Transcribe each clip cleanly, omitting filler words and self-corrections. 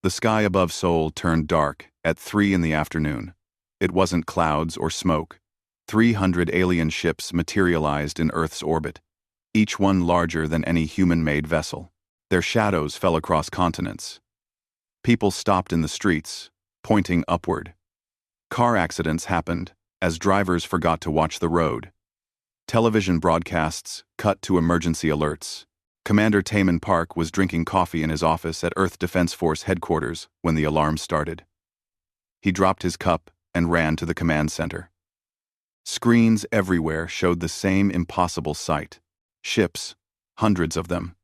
The sky above Seoul turned dark at 3 in the afternoon. It wasn't clouds or smoke. 300 alien ships materialized in Earth's orbit, each one larger than any human-made vessel. Their shadows fell across continents. People stopped in the streets, pointing upward. Car accidents happened as drivers forgot to watch the road. Television broadcasts cut to emergency alerts. Commander Taemin Park was drinking coffee in his office at Earth Defense Force headquarters when the alarm started. He dropped his cup and ran to the command center. Screens everywhere showed the same impossible sight. Ships, hundreds of them.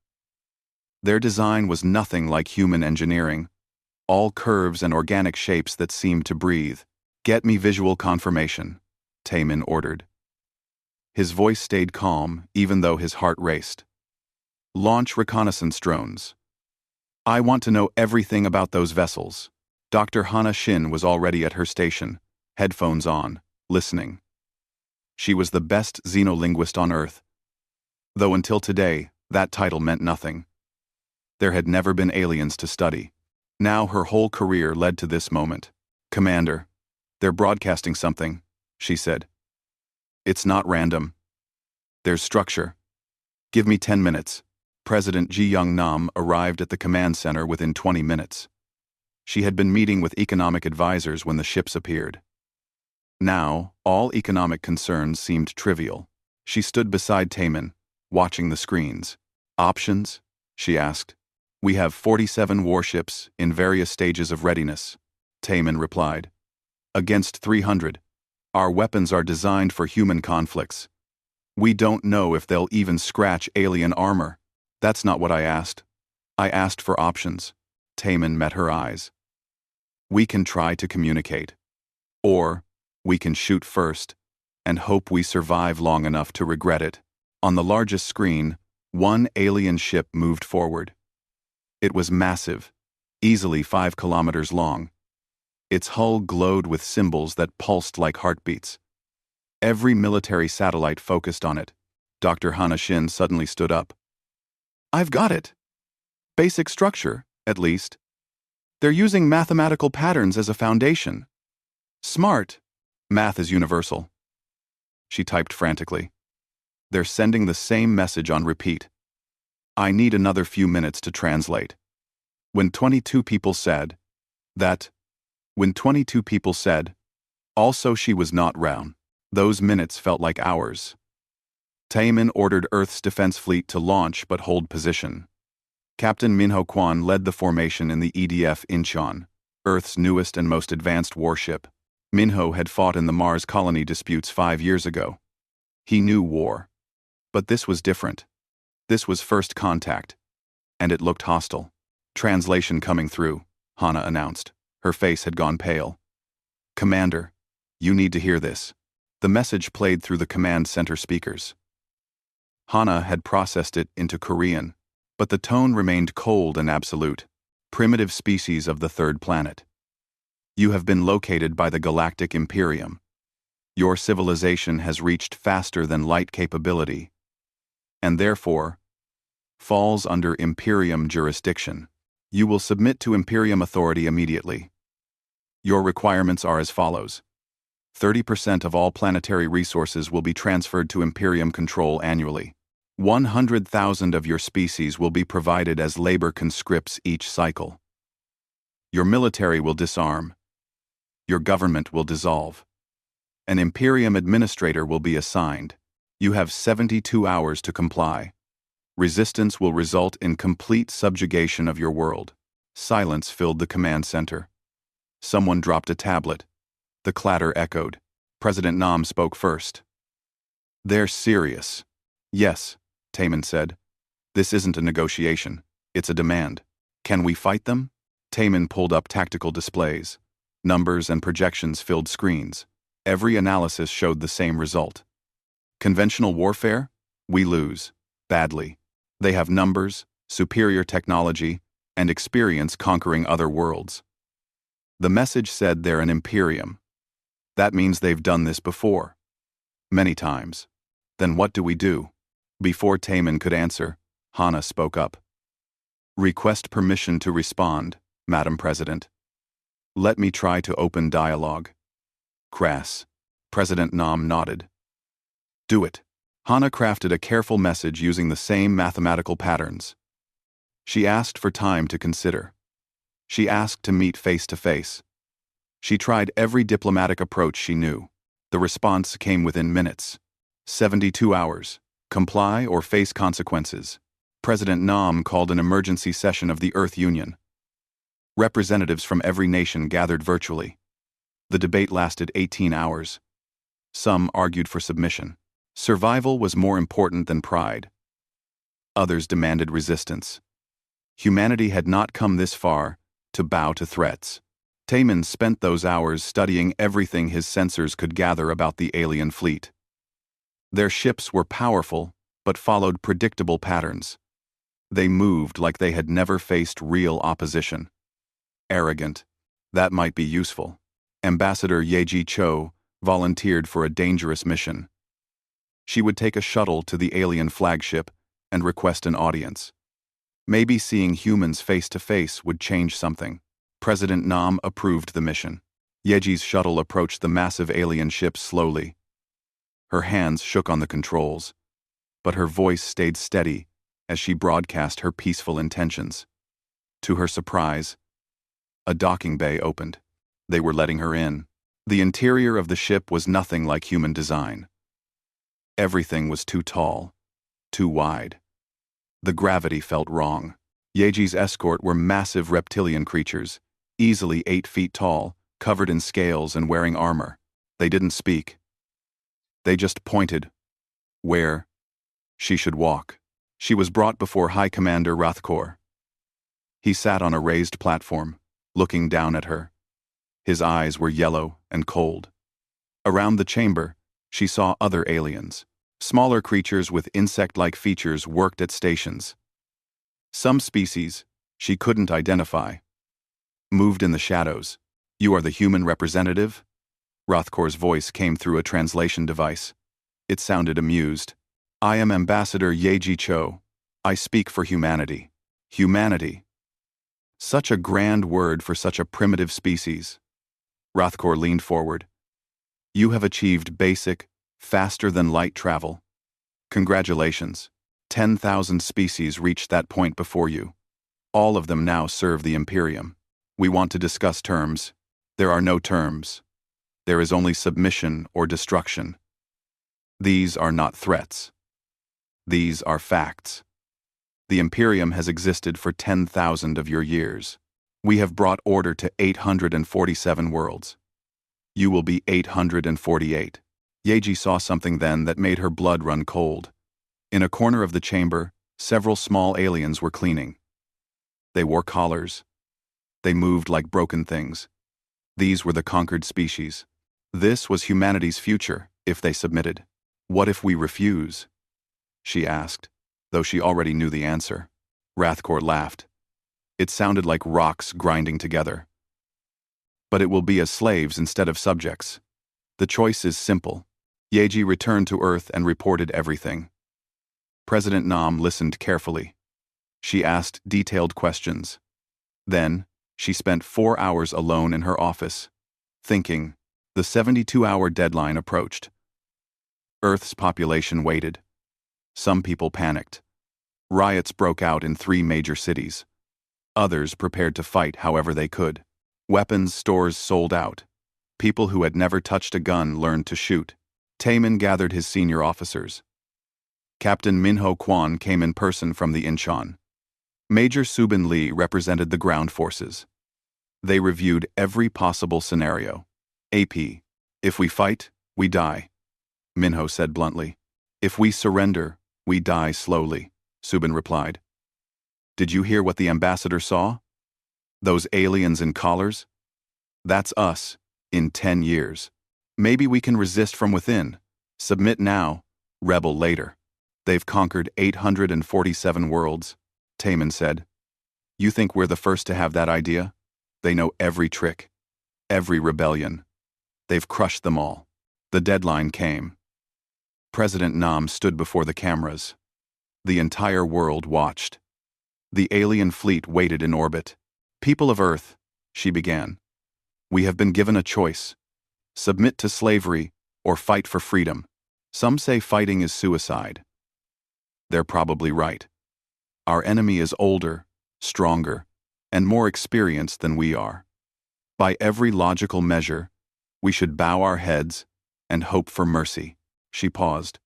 Their design was nothing like human engineering, all curves and organic shapes that seemed to breathe. "Get me visual confirmation," Taemin ordered. His voice stayed calm, even though his heart raced. "Launch reconnaissance drones. I want to know everything about those vessels." Dr. Hana Shin was already at her station, headphones on, listening. She was the best xenolinguist on Earth, though until today, that title meant nothing. There had never been aliens to study. Now her whole career led to this moment. "Commander, they're broadcasting something," she said. "It's not random. There's structure. Give me 10 minutes. President Ji Young-nam arrived at the command center within 20 minutes. She had been meeting with economic advisors when the ships appeared. Now, all economic concerns seemed trivial. She stood beside Taemin, watching the screens. "Options?" she asked. "We have 47 warships in various stages of readiness," Taemin replied. "Against 300. Our weapons are designed for human conflicts. We don't know if they'll even scratch alien armor." "That's not what I asked. I asked for options." Taemin met her eyes. "We can try to communicate. Or, we can shoot first, and hope we survive long enough to regret it." On the largest screen, one alien ship moved forward. It was massive, easily 5 kilometers long. Its hull glowed with symbols that pulsed like heartbeats. Every military satellite focused on it. Dr. Hana Shin suddenly stood up. "I've got it. Basic structure, at least. They're using mathematical patterns as a foundation. Smart. Math is universal." She typed frantically. "They're sending the same message on repeat. I need another few minutes to translate." When 22 people said, also she was not round, those minutes felt like hours. Taemin ordered Earth's defense fleet to launch but hold position. Captain Minho Kwan led the formation in the EDF Incheon, Earth's newest and most advanced warship. Minho had fought in the Mars colony disputes 5 years ago. He knew war. But this was different. This was first contact. And it looked hostile. "Translation coming through," Hana announced. Her face had gone pale. "Commander, you need to hear this." The message played through the command center speakers. Hana had processed it into Korean, but the tone remained cold and absolute. "Primitive species of the third planet. You have been located by the Galactic Imperium. Your civilization has reached faster than light capability, and therefore falls under Imperium jurisdiction. You will submit to Imperium authority immediately. Your requirements are as follows. 30% of all planetary resources will be transferred to Imperium control annually. 100,000 of your species will be provided as labor conscripts each cycle. Your military will disarm. Your government will dissolve. An Imperium administrator will be assigned. You have 72 hours to comply. Resistance will result in complete subjugation of your world." Silence filled the command center. Someone dropped a tablet. The clatter echoed. President Nam spoke first. "They're serious." "Yes," Taemin said. "This isn't a negotiation. It's a demand. Can we fight them?" Taemin pulled up tactical displays. Numbers and projections filled screens. Every analysis showed the same result. "Conventional warfare? We lose. Badly. They have numbers, superior technology, and experience conquering other worlds. The message said they're an Imperium. That means they've done this before. Many times. Then what do we do?" Before Taemin could answer, Hana spoke up. "Request permission to respond," Madam President. Let me try to open dialogue. Crass. President Nam nodded. Do it. Hana crafted a careful message using the same mathematical patterns. She asked for time to consider. She asked to meet face to face. She tried every diplomatic approach she knew. The response came within minutes. 72 hours. Comply or face consequences. President Nam called an emergency session of the Earth Union. Representatives from every nation gathered virtually. The debate lasted 18 hours. Some argued for submission. Survival was more important than pride. Others demanded resistance. Humanity had not come this far to bow to threats. Taman spent those hours studying everything his sensors could gather about the alien fleet. Their ships were powerful, but followed predictable patterns. They moved like they had never faced real opposition. Arrogant. That might be useful. Ambassador Yeji Cho volunteered for a dangerous mission. She would take a shuttle to the alien flagship and request an audience. Maybe seeing humans face to face would change something. President Nam approved the mission. Yeji's shuttle approached the massive alien ship slowly. Her hands shook on the controls, but her voice stayed steady as she broadcast her peaceful intentions. To her surprise, a docking bay opened. They were letting her in. The interior of the ship was nothing like human design. Everything was too tall, too wide. The gravity felt wrong. Yeji's escort were massive reptilian creatures, easily 8 feet tall, covered in scales and wearing armor. They didn't speak. They just pointed where she should walk. She was brought before High Commander Rathkor. He sat on a raised platform, looking down at her. His eyes were yellow and cold. Around the chamber, she saw other aliens. Smaller creatures with insect-like features worked at stations. Some species she couldn't identify moved in the shadows. You are the human representative? Rathkor's voice came through a translation device. It sounded amused. I am Ambassador Yeji Cho. I speak for humanity. Humanity. Such a grand word for such a primitive species. Rathkor leaned forward. You have achieved basic, faster-than-light travel. Congratulations. 10,000 species reached that point before you. All of them now serve the Imperium. We want to discuss terms. There are no terms. There is only submission or destruction. These are not threats. These are facts. The Imperium has existed for 10,000 of your years. We have brought order to 847 worlds. You will be 848. Yeji saw something then that made her blood run cold. In a corner of the chamber, several small aliens were cleaning. They wore collars. They moved like broken things. These were the conquered species. This was humanity's future, if they submitted. What if we refuse? She asked, though she already knew the answer. Rathkor laughed. It sounded like rocks grinding together. But it will be as slaves instead of subjects. The choice is simple. Yeji returned to Earth and reported everything. President Nam listened carefully. She asked detailed questions. Then, she spent 4 hours alone in her office, thinking. The 72-hour deadline approached. Earth's population waited. Some people panicked. Riots broke out in 3 major cities. Others prepared to fight however they could. Weapons stores sold out. People who had never touched a gun learned to shoot. Taman gathered his senior officers. Captain Minho Kwan came in person from the Incheon. Major Subin Lee represented the ground forces. They reviewed every possible scenario. AP, if we fight, we die, Minho said bluntly. If we surrender, we die slowly, Subin replied. Did you hear what the ambassador saw? Those aliens in collars? That's us, in 10 years. Maybe we can resist from within. Submit now, rebel later. They've conquered 847 worlds, Taman said. You think we're the first to have that idea? They know every trick, every rebellion. They've crushed them all. The deadline came. President Nam stood before the cameras. The entire world watched. The alien fleet waited in orbit. People of Earth, she began, we have been given a choice. Submit to slavery or fight for freedom. Some say fighting is suicide. They're probably right. Our enemy is older, stronger, and more experienced than we are. By every logical measure, we should bow our heads and hope for mercy. She paused.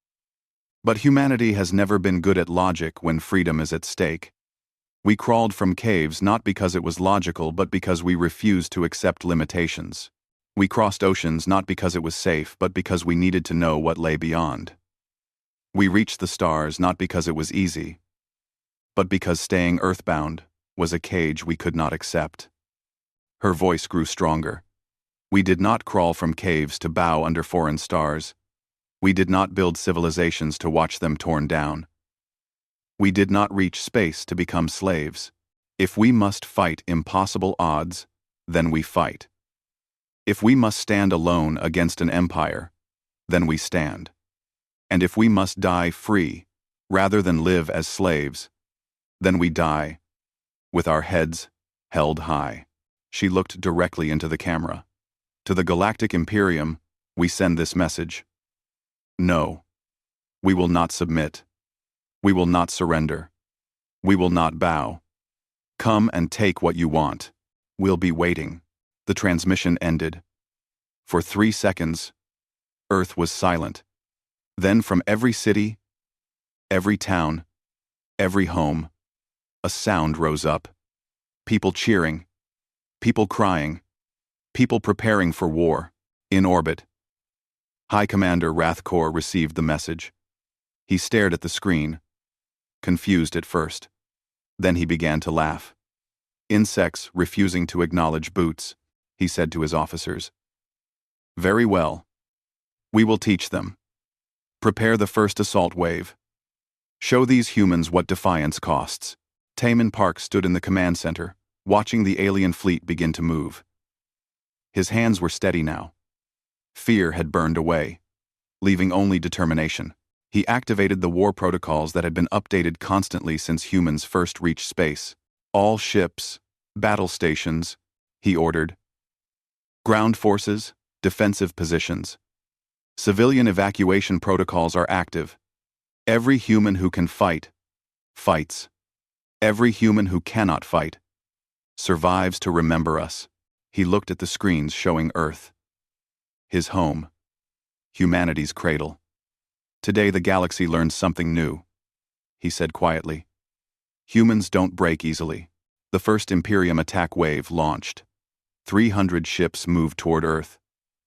But humanity has never been good at logic when freedom is at stake. We crawled from caves not because it was logical but because we refused to accept limitations. We crossed oceans not because it was safe but because we needed to know what lay beyond. We reached the stars not because it was easy, but because staying earthbound was a cage we could not accept. Her voice grew stronger. We did not crawl from caves to bow under foreign stars. We did not build civilizations to watch them torn down. We did not reach space to become slaves. If we must fight impossible odds, then we fight. If we must stand alone against an empire, then we stand. And if we must die free, rather than live as slaves, then we die, with our heads held high. She looked directly into the camera. To the Galactic Imperium, we send this message. No. We will not submit. We will not surrender. We will not bow. Come and take what you want. We'll be waiting. The transmission ended. For 3 seconds, Earth was silent. Then from every city, every town, every home, a sound rose up. People cheering, people crying, people preparing for war, in orbit. High Commander Rathkor received the message. He stared at the screen, confused at first. Then he began to laugh. Insects refusing to acknowledge boots, he said to his officers. Very well. We will teach them. Prepare the first assault wave. Show these humans what defiance costs. Taman Park stood in the command center, watching the alien fleet begin to move. His hands were steady now. Fear had burned away, leaving only determination. He activated the war protocols that had been updated constantly since humans first reached space. All ships, battle stations, he ordered. Ground forces, defensive positions. Civilian evacuation protocols are active. Every human who can fight, fights. Every human who cannot fight, survives to remember us. He looked at the screens showing Earth. His home. Humanity's cradle. Today the galaxy learned something new, he said quietly. Humans don't break easily. The first Imperium attack wave launched. 300 ships moved toward Earth.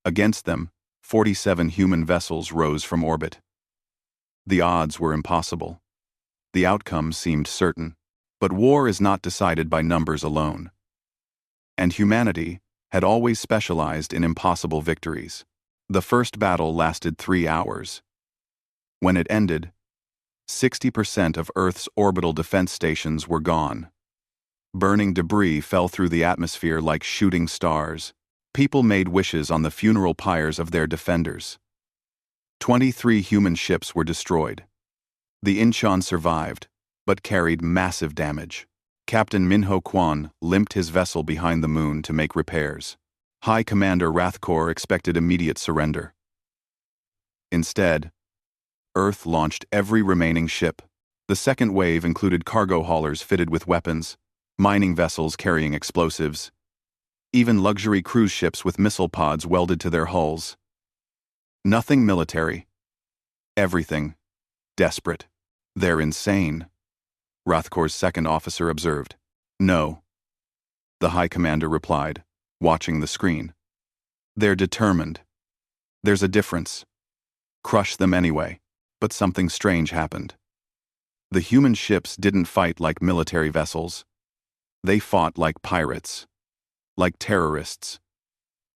Against them, 47 human vessels rose from orbit. The odds were impossible. The outcome seemed certain. But war is not decided by numbers alone. And humanity had always specialized in impossible victories. The first battle lasted 3 hours. When it ended, 60% of Earth's orbital defense stations were gone. Burning debris fell through the atmosphere like shooting stars. People made wishes on the funeral pyres of their defenders. 23 human ships were destroyed. The Incheon survived, but carried massive damage. Captain Minho Kwon limped his vessel behind the moon to make repairs. High Commander Rathkor expected immediate surrender. Instead, Earth launched every remaining ship. The second wave included cargo haulers fitted with weapons, mining vessels carrying explosives, even luxury cruise ships with missile pods welded to their hulls. Nothing military. Everything desperate. They're insane, Rathkor's second officer observed. No, the High Commander replied, watching the screen. They're determined. There's a difference. Crush them anyway. But something strange happened. The human ships didn't fight like military vessels. They fought like pirates. Like terrorists.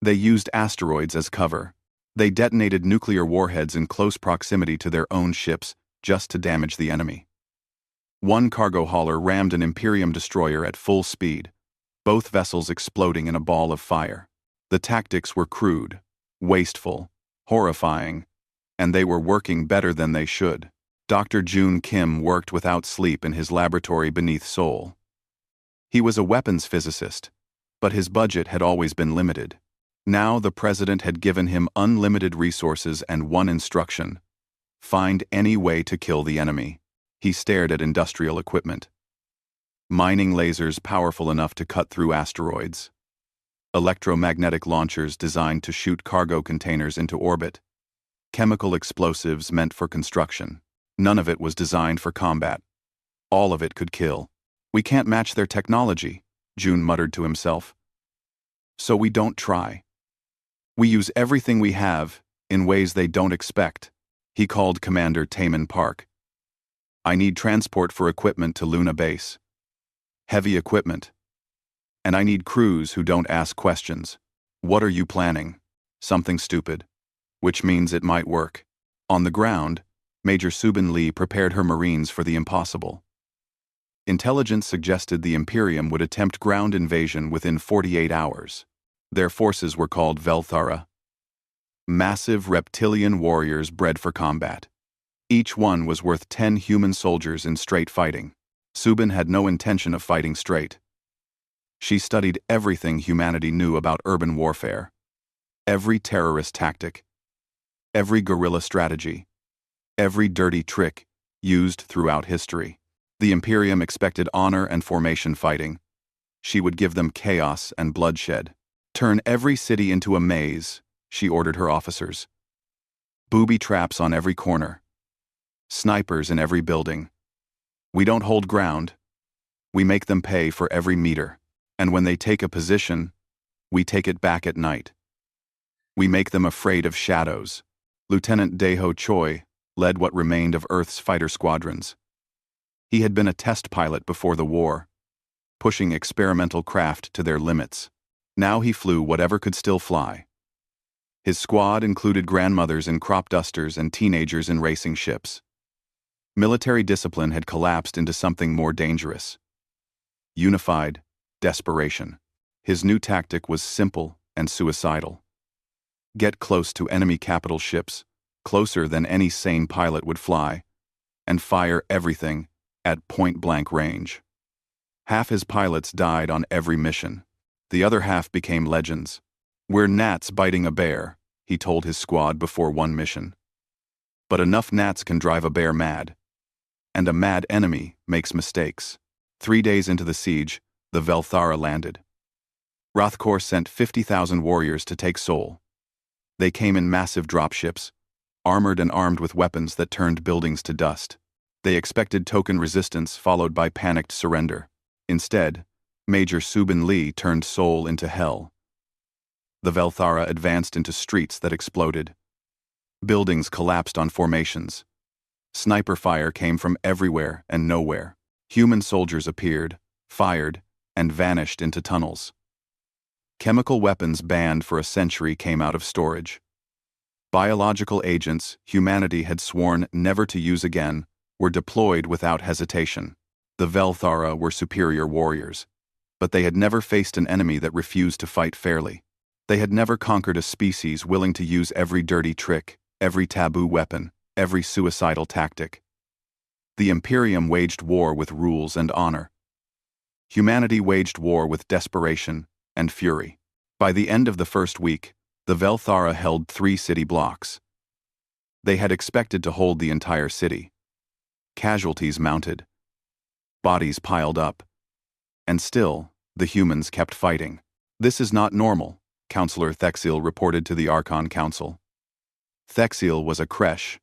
They used asteroids as cover. They detonated nuclear warheads in close proximity to their own ships just to damage the enemy. One cargo hauler rammed an Imperium destroyer at full speed, both vessels exploding in a ball of fire. The tactics were crude, wasteful, horrifying, and they were working better than they should. Dr. Jun Kim worked without sleep in his laboratory beneath Seoul. He was a weapons physicist, but his budget had always been limited. Now the president had given him unlimited resources and one instruction: find any way to kill the enemy. He stared at industrial equipment. Mining lasers powerful enough to cut through asteroids. Electromagnetic launchers designed to shoot cargo containers into orbit. Chemical explosives meant for construction. None of it was designed for combat. All of it could kill. We can't match their technology, June muttered to himself. So we don't try. We use everything we have, in ways they don't expect. He called Commander Taman Park. I need transport for equipment to Luna Base. Heavy equipment. And I need crews who don't ask questions. What are you planning? Something stupid. Which means it might work. On the ground, Major Subin Lee prepared her Marines for the impossible. Intelligence suggested the Imperium would attempt ground invasion within 48 hours. Their forces were called Velthara. Massive reptilian warriors bred for combat. Each one was worth 10 human soldiers in straight fighting. Subin had no intention of fighting straight. She studied everything humanity knew about urban warfare. Every terrorist tactic. Every guerrilla strategy. Every dirty trick used throughout history. The Imperium expected honor and formation fighting. She would give them chaos and bloodshed. Turn every city into a maze, she ordered her officers. Booby traps on every corner. Snipers in every building. We don't hold ground. We make them pay for every meter. And when they take a position, we take it back at night. We make them afraid of shadows. Lieutenant Daeho Choi led what remained of Earth's fighter squadrons. He had been a test pilot before the war, pushing experimental craft to their limits. Now he flew whatever could still fly. His squad included grandmothers in crop dusters and teenagers in racing ships. Military discipline had collapsed into something more dangerous. Unified desperation. His new tactic was simple and suicidal. Get close to enemy capital ships, closer than any sane pilot would fly, and fire everything at point-blank range. Half his pilots died on every mission. The other half became legends. We're gnats biting a bear, he told his squad before one mission. But enough gnats can drive a bear mad. And a mad enemy makes mistakes. 3 days into the siege, the Velthara landed. Rothkor sent 50,000 warriors to take Seoul. They came in massive dropships, armored and armed with weapons that turned buildings to dust. They expected token resistance followed by panicked surrender. Instead, Major Subin Lee turned Seoul into hell. The Velthara advanced into streets that exploded. Buildings collapsed on formations. Sniper fire came from everywhere and nowhere. Human soldiers appeared, fired, and vanished into tunnels. Chemical weapons banned for a century came out of storage. Biological agents humanity had sworn never to use again were deployed without hesitation. The Velthara were superior warriors, but they had never faced an enemy that refused to fight fairly. They had never conquered a species willing to use every dirty trick, every taboo weapon, every suicidal tactic. The Imperium waged war with rules and honor. Humanity waged war with desperation and fury. By the end of the first week, the Velthara held 3 city blocks. They had expected to hold the entire city. Casualties mounted. Bodies piled up. And still, the humans kept fighting. This is not normal, Counselor Thexil reported to the Archon Council. Thexil was a Kresh,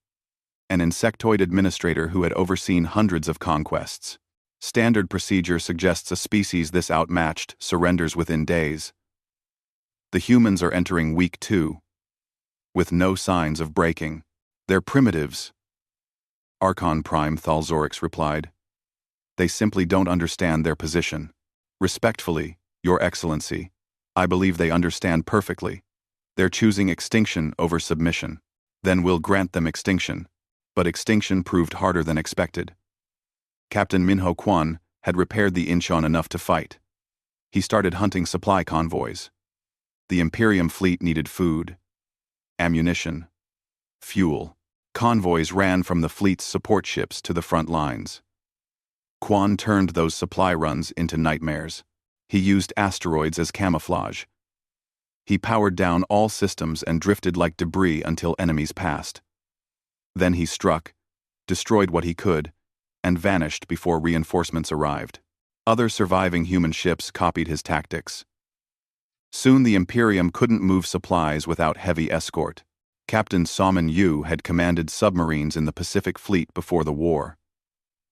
an insectoid administrator who had overseen hundreds of conquests. Standard procedure suggests a species this outmatched surrenders within days. The humans are entering week 2, with no signs of breaking. They're primitives. Archon Prime Thalzorix replied. They simply don't understand their position. Respectfully, Your Excellency, I believe they understand perfectly. They're choosing extinction over submission. Then we'll grant them extinction. But extinction proved harder than expected. Captain Minho Quan had repaired the Incheon enough to fight. He started hunting supply convoys. The Imperium fleet needed food, ammunition, fuel. Convoys ran from the fleet's support ships to the front lines. Quan turned those supply runs into nightmares. He used asteroids as camouflage. He powered down all systems and drifted like debris until enemies passed. Then he struck, destroyed what he could, and vanished before reinforcements arrived. Other surviving human ships copied his tactics. Soon the Imperium couldn't move supplies without heavy escort. Captain Salmon Yu had commanded submarines in the Pacific Fleet before the war.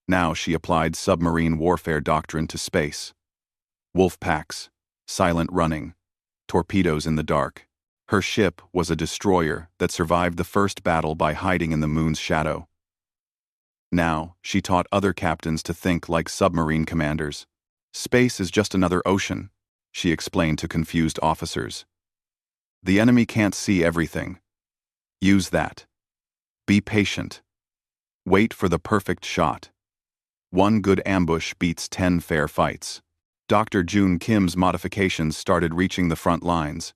Now she applied submarine warfare doctrine to space. Wolf packs, silent running, torpedoes in the dark. Her ship was a destroyer that survived the first battle by hiding in the moon's shadow. Now, she taught other captains to think like submarine commanders. Space is just another ocean, she explained to confused officers. The enemy can't see everything. Use that. Be patient. Wait for the perfect shot. One good ambush beats 10 fair fights. Dr. Jun Kim's modifications started reaching the front lines.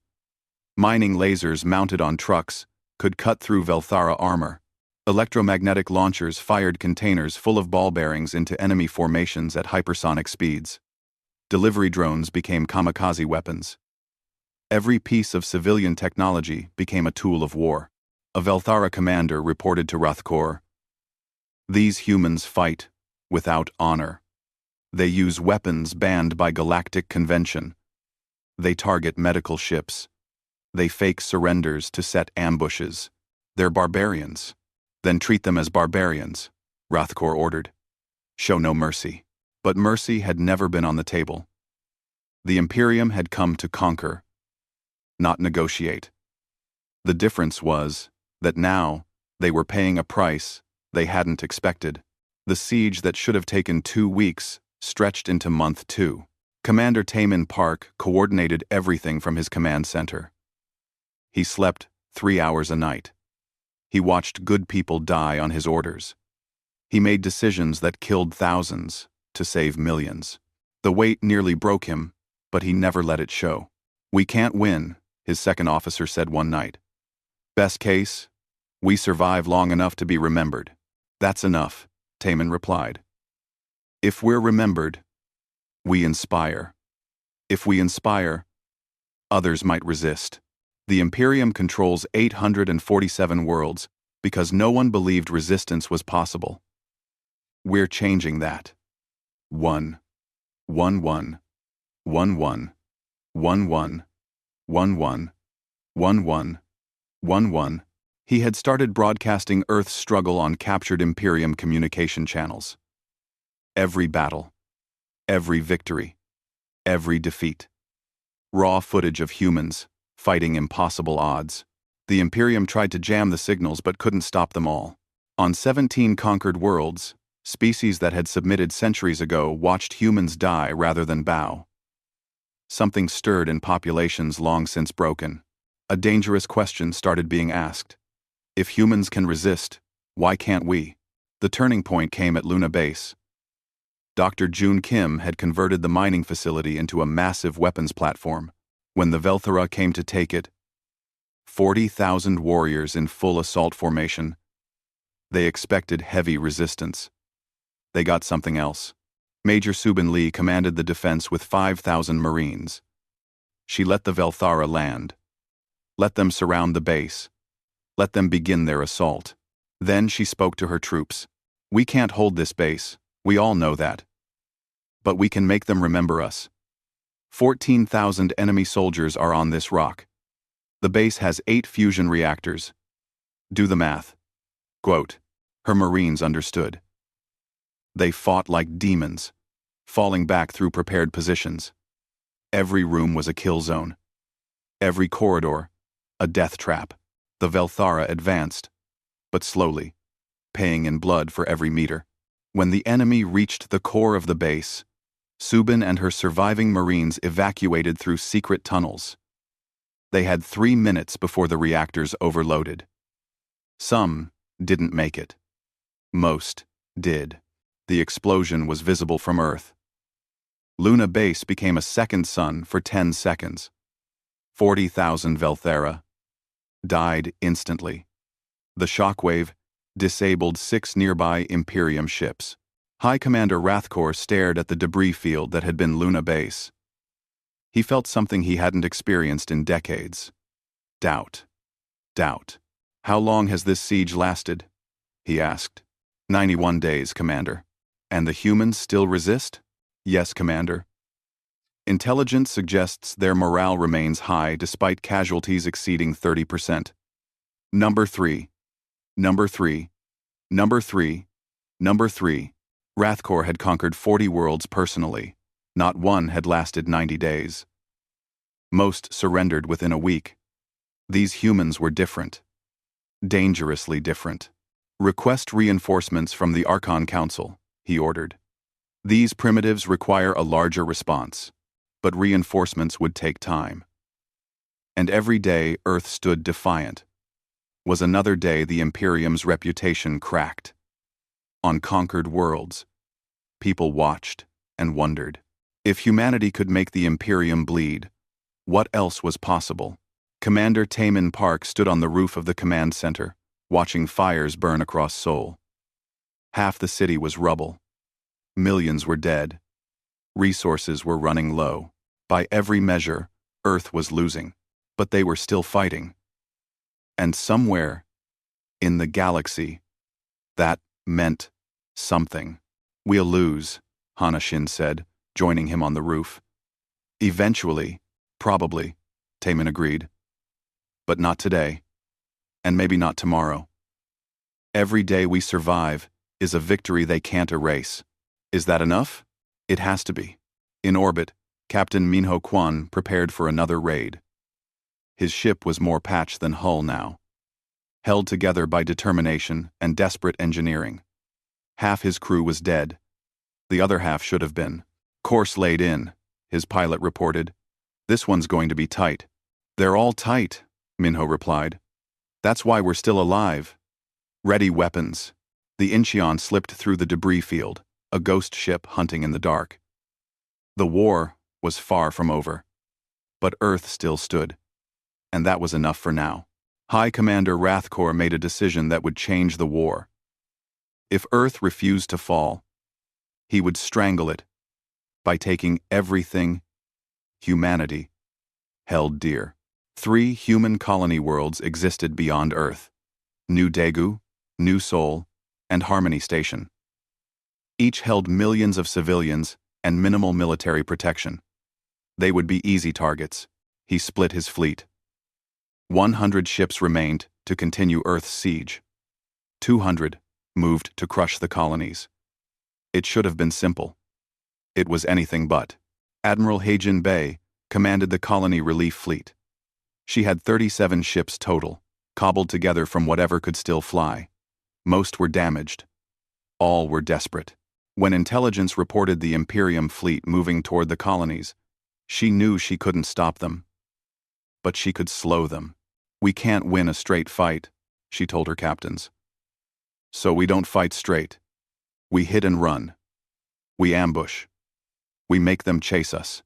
Mining lasers mounted on trucks could cut through Velthara armor. Electromagnetic launchers fired containers full of ball bearings into enemy formations at hypersonic speeds. Delivery drones became kamikaze weapons. Every piece of civilian technology became a tool of war. A Velthara commander reported to Rathkor, "These humans fight without honor. They use weapons banned by Galactic Convention. They target medical ships. They fake surrenders to set ambushes. They're barbarians. Then treat them as barbarians," Rathkor ordered. "Show no mercy." But mercy had never been on the table. The Imperium had come to conquer, not negotiate. The difference was that now they were paying a price they hadn't expected. The siege that should have taken 2 weeks stretched into month 2. Commander Taemin Park coordinated everything from his command center. He slept 3 hours a night. He watched good people die on his orders. He made decisions that killed thousands to save millions. The weight nearly broke him, but he never let it show. "We can't win," his second officer said one night. "Best case, we survive long enough to be remembered." "That's enough," Taemin replied. "If we're remembered, we inspire. If we inspire, others might resist." The Imperium controls 847 worlds because no one believed resistance was possible. We're changing that. 1, 1, 1, 1, 1, 1, 1, 1, 1, 1, 1, 1, 1. He had started broadcasting Earth's struggle on captured Imperium communication channels. Every battle, every victory, every defeat. Raw footage of humans fighting impossible odds. The Imperium tried to jam the signals but couldn't stop them all. On 17 conquered worlds, species that had submitted centuries ago watched humans die rather than bow. Something stirred in populations long since broken. A dangerous question started being asked. If humans can resist, why can't we? The turning point came at Luna Base. Dr. Jun Kim had converted the mining facility into a massive weapons platform. When the Velthara came to take it, 40,000 warriors in full assault formation. They expected heavy resistance. They got something else. Major Subin Lee commanded the defense with 5,000 Marines. She let the Velthara land. Let them surround the base. Let them begin their assault. Then she spoke to her troops. "We can't hold this base, we all know that. But we can make them remember us. 14,000 enemy soldiers are on this rock. The base has 8 fusion reactors. Do the math." Quote, her Marines understood. They fought like demons, falling back through prepared positions. Every room was a kill zone. Every corridor, a death trap. The Velthara advanced, but slowly, paying in blood for every meter. When the enemy reached the core of the base, Subin and her surviving Marines evacuated through secret tunnels. They had 3 minutes before the reactors overloaded. Some didn't make it. Most did. The explosion was visible from Earth. Luna Base became a second sun for 10 seconds. 40,000 Velthara died instantly. The shockwave disabled 6 nearby Imperium ships. High Commander Rathkor stared at the debris field that had been Luna Base. He felt something he hadn't experienced in decades. Doubt. Doubt. "How long has this siege lasted?" he asked. 91 days, Commander. "And the humans still resist?" "Yes, Commander." Intelligence suggests their morale remains high despite casualties exceeding 30%. Number 3. Number 3. Number 3. Number 3. Rathkor had conquered 40 worlds personally. Not one had lasted 90 days. Most surrendered within a week. These humans were different. Dangerously different. "Request reinforcements from the Archon Council," he ordered. "These primitives require a larger response, but reinforcements would take time." And every day Earth stood defiant. Was another day the Imperium's reputation cracked. On conquered worlds, people watched and wondered. If humanity could make the Imperium bleed, what else was possible? Commander Taemin Park stood on the roof of the command center, watching fires burn across Seoul. Half the city was rubble. Millions were dead. Resources were running low. By every measure, Earth was losing, but they were still fighting. And somewhere, in the galaxy, that meant something. "We'll lose," Hanashin said, joining him on the roof. "Eventually, probably," Taemin agreed. "But not today. And maybe not tomorrow. Every day we survive is a victory they can't erase. Is that enough? It has to be." In orbit, Captain Minho Kwan prepared for another raid. His ship was more patch than hull now. Held together by determination and desperate engineering. Half his crew was dead. The other half should have been. "Course laid in," his pilot reported. "This one's going to be tight." "They're all tight," Minho replied. "That's why we're still alive." Ready weapons. The Incheon slipped through the debris field, a ghost ship hunting in the dark. The war was far from over. But Earth still stood. And that was enough for now. High Commander Rathkor made a decision that would change the war. If Earth refused to fall, he would strangle it by taking everything humanity held dear. 3 human colony worlds existed beyond Earth: New Daegu, New Seoul, and Harmony Station. Each held millions of civilians and minimal military protection. They would be easy targets. He split his fleet. 100 ships remained to continue Earth's siege. 200 moved to crush the colonies. It should have been simple. It was anything but. Admiral Haejin Bae commanded the colony relief fleet. She had 37 ships total, cobbled together from whatever could still fly. Most were damaged. All were desperate. When intelligence reported the Imperium fleet moving toward the colonies, she knew she couldn't stop them. But she could slow them. "We can't win a straight fight," she told her captains. "So we don't fight straight. We hit and run. We ambush. We make them chase us.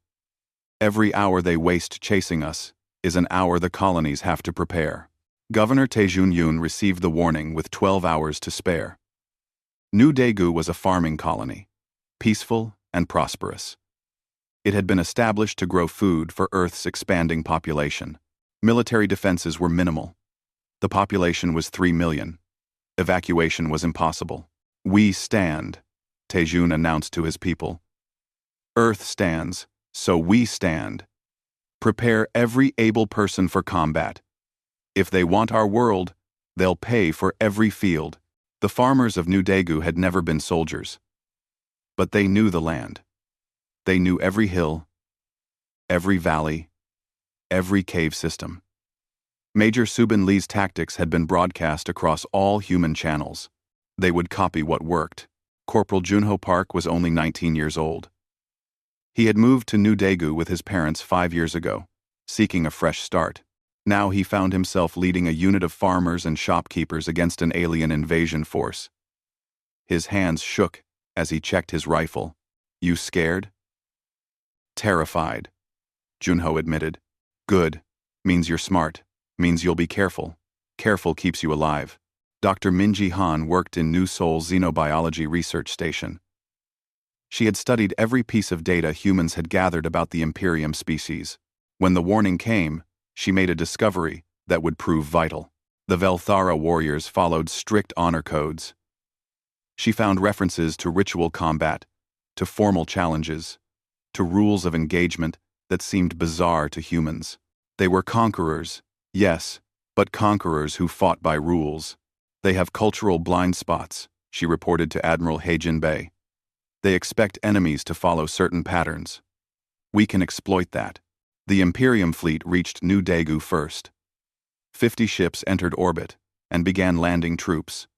Every hour they waste chasing us is an hour the colonies have to prepare." Governor Taejun Yoon received the warning with 12 hours to spare. New Daegu was a farming colony, peaceful and prosperous. It had been established to grow food for Earth's expanding population. Military defenses were minimal. The population was 3 million. Evacuation was impossible. "We stand," Taejun announced to his people. "Earth stands, so we stand. Prepare every able person for combat. If they want our world, they'll pay for every field." The farmers of New Daegu had never been soldiers. But they knew the land. They knew every hill, every valley, every cave system. Major Subin Lee's tactics had been broadcast across all human channels. They would copy what worked. Corporal Junho Park was only 19 years old. He had moved to New Daegu with his parents 5 years ago, seeking a fresh start. Now he found himself leading a unit of farmers and shopkeepers against an alien invasion force. His hands shook as he checked his rifle. "You scared?" "Terrified," Junho admitted. "Good. Means you're smart. Means you'll be careful. Careful keeps you alive." Dr. Minji Han worked in New Seoul Xenobiology Research Station. She had studied every piece of data humans had gathered about the Imperium species. When the warning came, she made a discovery that would prove vital. The Velthara warriors followed strict honor codes. She found references to ritual combat, to formal challenges, to rules of engagement that seemed bizarre to humans. They were conquerors, yes, but conquerors who fought by rules. They have cultural blind spots, she reported to Admiral Heijin Bei. They expect enemies to follow certain patterns. We can exploit that. The Imperium fleet reached New Daegu first. 50 ships entered orbit and began landing troops.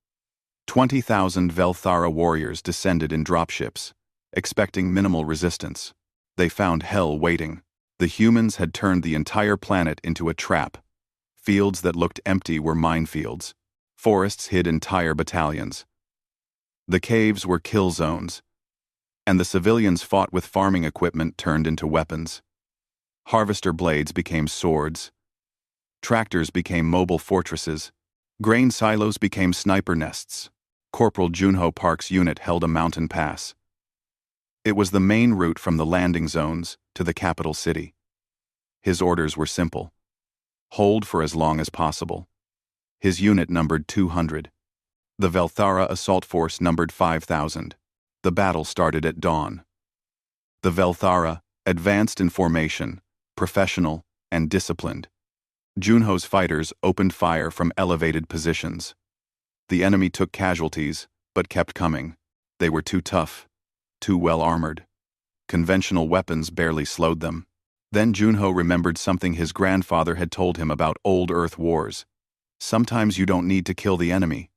20,000 Velthara warriors descended in dropships, expecting minimal resistance. They found hell waiting. The humans had turned the entire planet into a trap. Fields that looked empty were minefields. Forests hid entire battalions. The caves were kill zones, and the civilians fought with farming equipment turned into weapons. Harvester blades became swords. Tractors became mobile fortresses. Grain silos became sniper nests. Corporal Junho Park's unit held a mountain pass. It was the main route from the landing zones to the capital city. His orders were simple. Hold for as long as possible. His unit numbered 200. The Velthara assault force numbered 5,000. The battle started at dawn. The Velthara advanced in formation, professional and disciplined. Junho's fighters opened fire from elevated positions. The enemy took casualties, but kept coming. They were too tough, too well armored. Conventional weapons barely slowed them. Then Junho remembered something his grandfather had told him about old Earth wars. Sometimes you don't need to kill the enemy.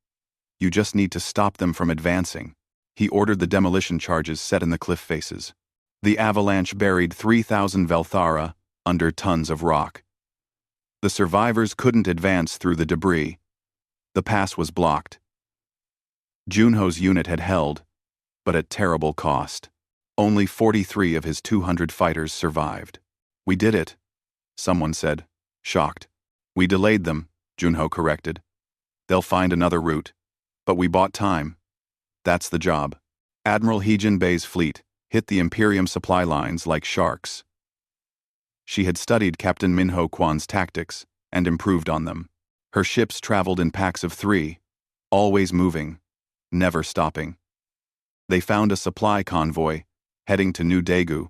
You just need to stop them from advancing. He ordered the demolition charges set in the cliff faces. The avalanche buried 3,000 Velthara under tons of rock. The survivors couldn't advance through the debris. The pass was blocked. Junho's unit had held, but at terrible cost. Only 43 of his 200 fighters survived. We did it, someone said, shocked. We delayed them, Junho corrected. They'll find another route. But we bought time. That's the job. Admiral Heijin Bei's fleet hit the Imperium supply lines like sharks. She had studied Captain Minho Kwan's tactics and improved on them. Her ships traveled in packs of 3, always moving, never stopping. They found a supply convoy heading to New Daegu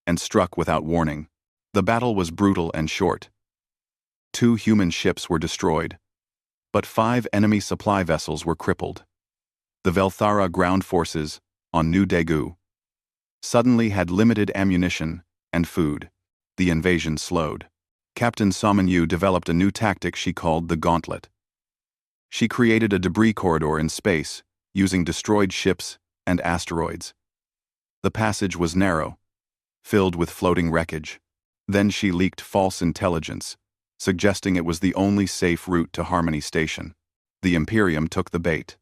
and struck without warning. The battle was brutal and short. 2 human ships were destroyed, but 5 enemy supply vessels were crippled. The Velthara ground forces on New Daegu suddenly had limited ammunition and food. The invasion slowed. Captain Sominyu developed a new tactic she called the Gauntlet. She created a debris corridor in space using destroyed ships and asteroids. The passage was narrow, filled with floating wreckage. Then she leaked false intelligence, suggesting it was the only safe route to Harmony Station. The Imperium took the bait.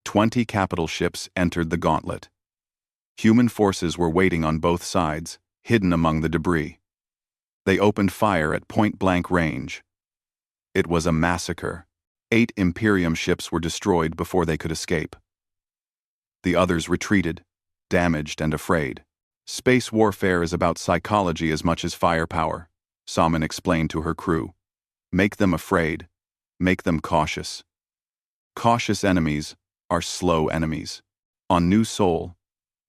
20 capital ships entered the gauntlet. Human forces were waiting on both sides, hidden among the debris. They opened fire at point-blank range. It was a massacre. 8 Imperium ships were destroyed before they could escape. The others retreated, damaged and afraid. Space warfare is about psychology as much as firepower, Salmon explained to her crew. Make them afraid. Make them cautious. Cautious enemies are slow enemies. On New Sol,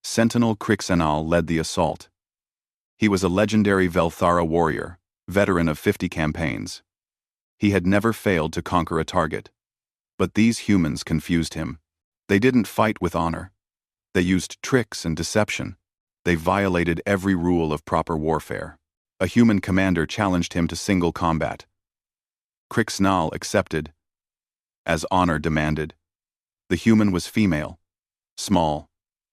Sentinel Crixenal led the assault. He was a legendary Velthara warrior, veteran of 50 campaigns. He had never failed to conquer a target. But these humans confused him. They didn't fight with honor. They used tricks and deception. They violated every rule of proper warfare. A human commander challenged him to single combat. Crixenal accepted, as honor demanded. The human was female, small,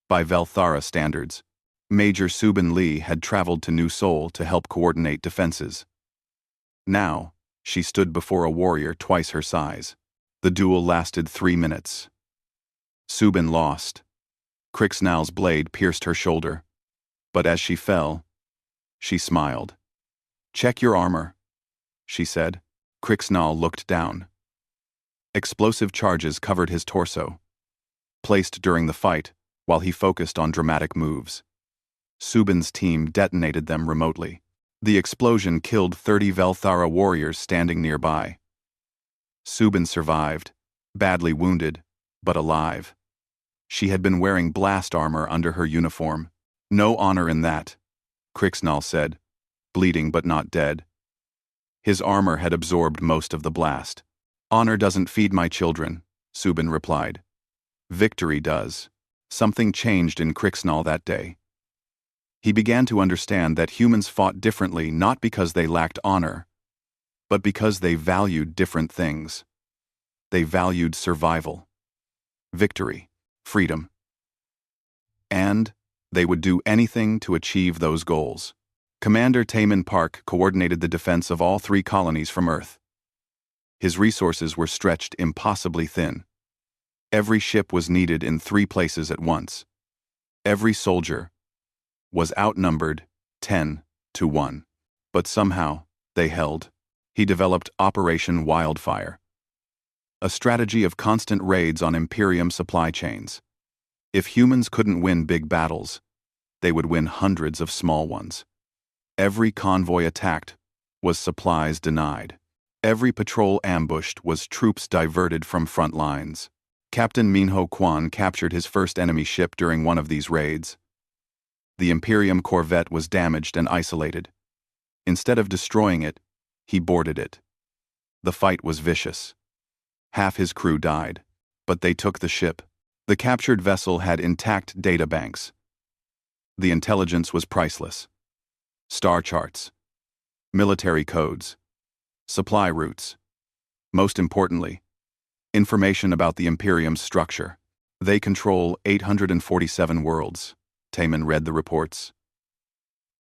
by Velthara standards. Major Subin Lee had traveled to New Sol to help coordinate defenses. Now, she stood before a warrior twice her size. The duel lasted 3 minutes. Subin lost. Crixenal's blade pierced her shoulder. But as she fell, she smiled. "Check your armor," she said. Crixenal looked down. Explosive charges covered his torso. Placed during the fight, while he focused on dramatic moves. Subin's team detonated them remotely. The explosion killed 30 Velthara warriors standing nearby. Subin survived, badly wounded, but alive. She had been wearing blast armor under her uniform. No honor in that, Krixnal said, bleeding but not dead. His armor had absorbed most of the blast. Honor doesn't feed my children, Subin replied. Victory does. Something changed in Krixnal that day. He began to understand that humans fought differently not because they lacked honor, but because they valued different things. They valued survival, victory, freedom. And they would do anything to achieve those goals. Commander Taemin Park coordinated the defense of all 3 colonies from Earth. His resources were stretched impossibly thin. Every ship was needed in 3 places at once. Every soldier was outnumbered 10-1. But somehow, they held. He developed Operation Wildfire, a strategy of constant raids on Imperium supply chains. If humans couldn't win big battles, they would win hundreds of small ones. Every convoy attacked was supplies denied. Every patrol ambushed was troops diverted from front lines. Captain Minho Quan captured his first enemy ship during one of these raids. The Imperium corvette was damaged and isolated. Instead of destroying it, he boarded it. The fight was vicious. Half his crew died, but they took the ship. The captured vessel had intact data banks. The intelligence was priceless. Star charts, military codes, supply routes. Most importantly, information about the Imperium's structure. They control 847 worlds, Taemin read the reports.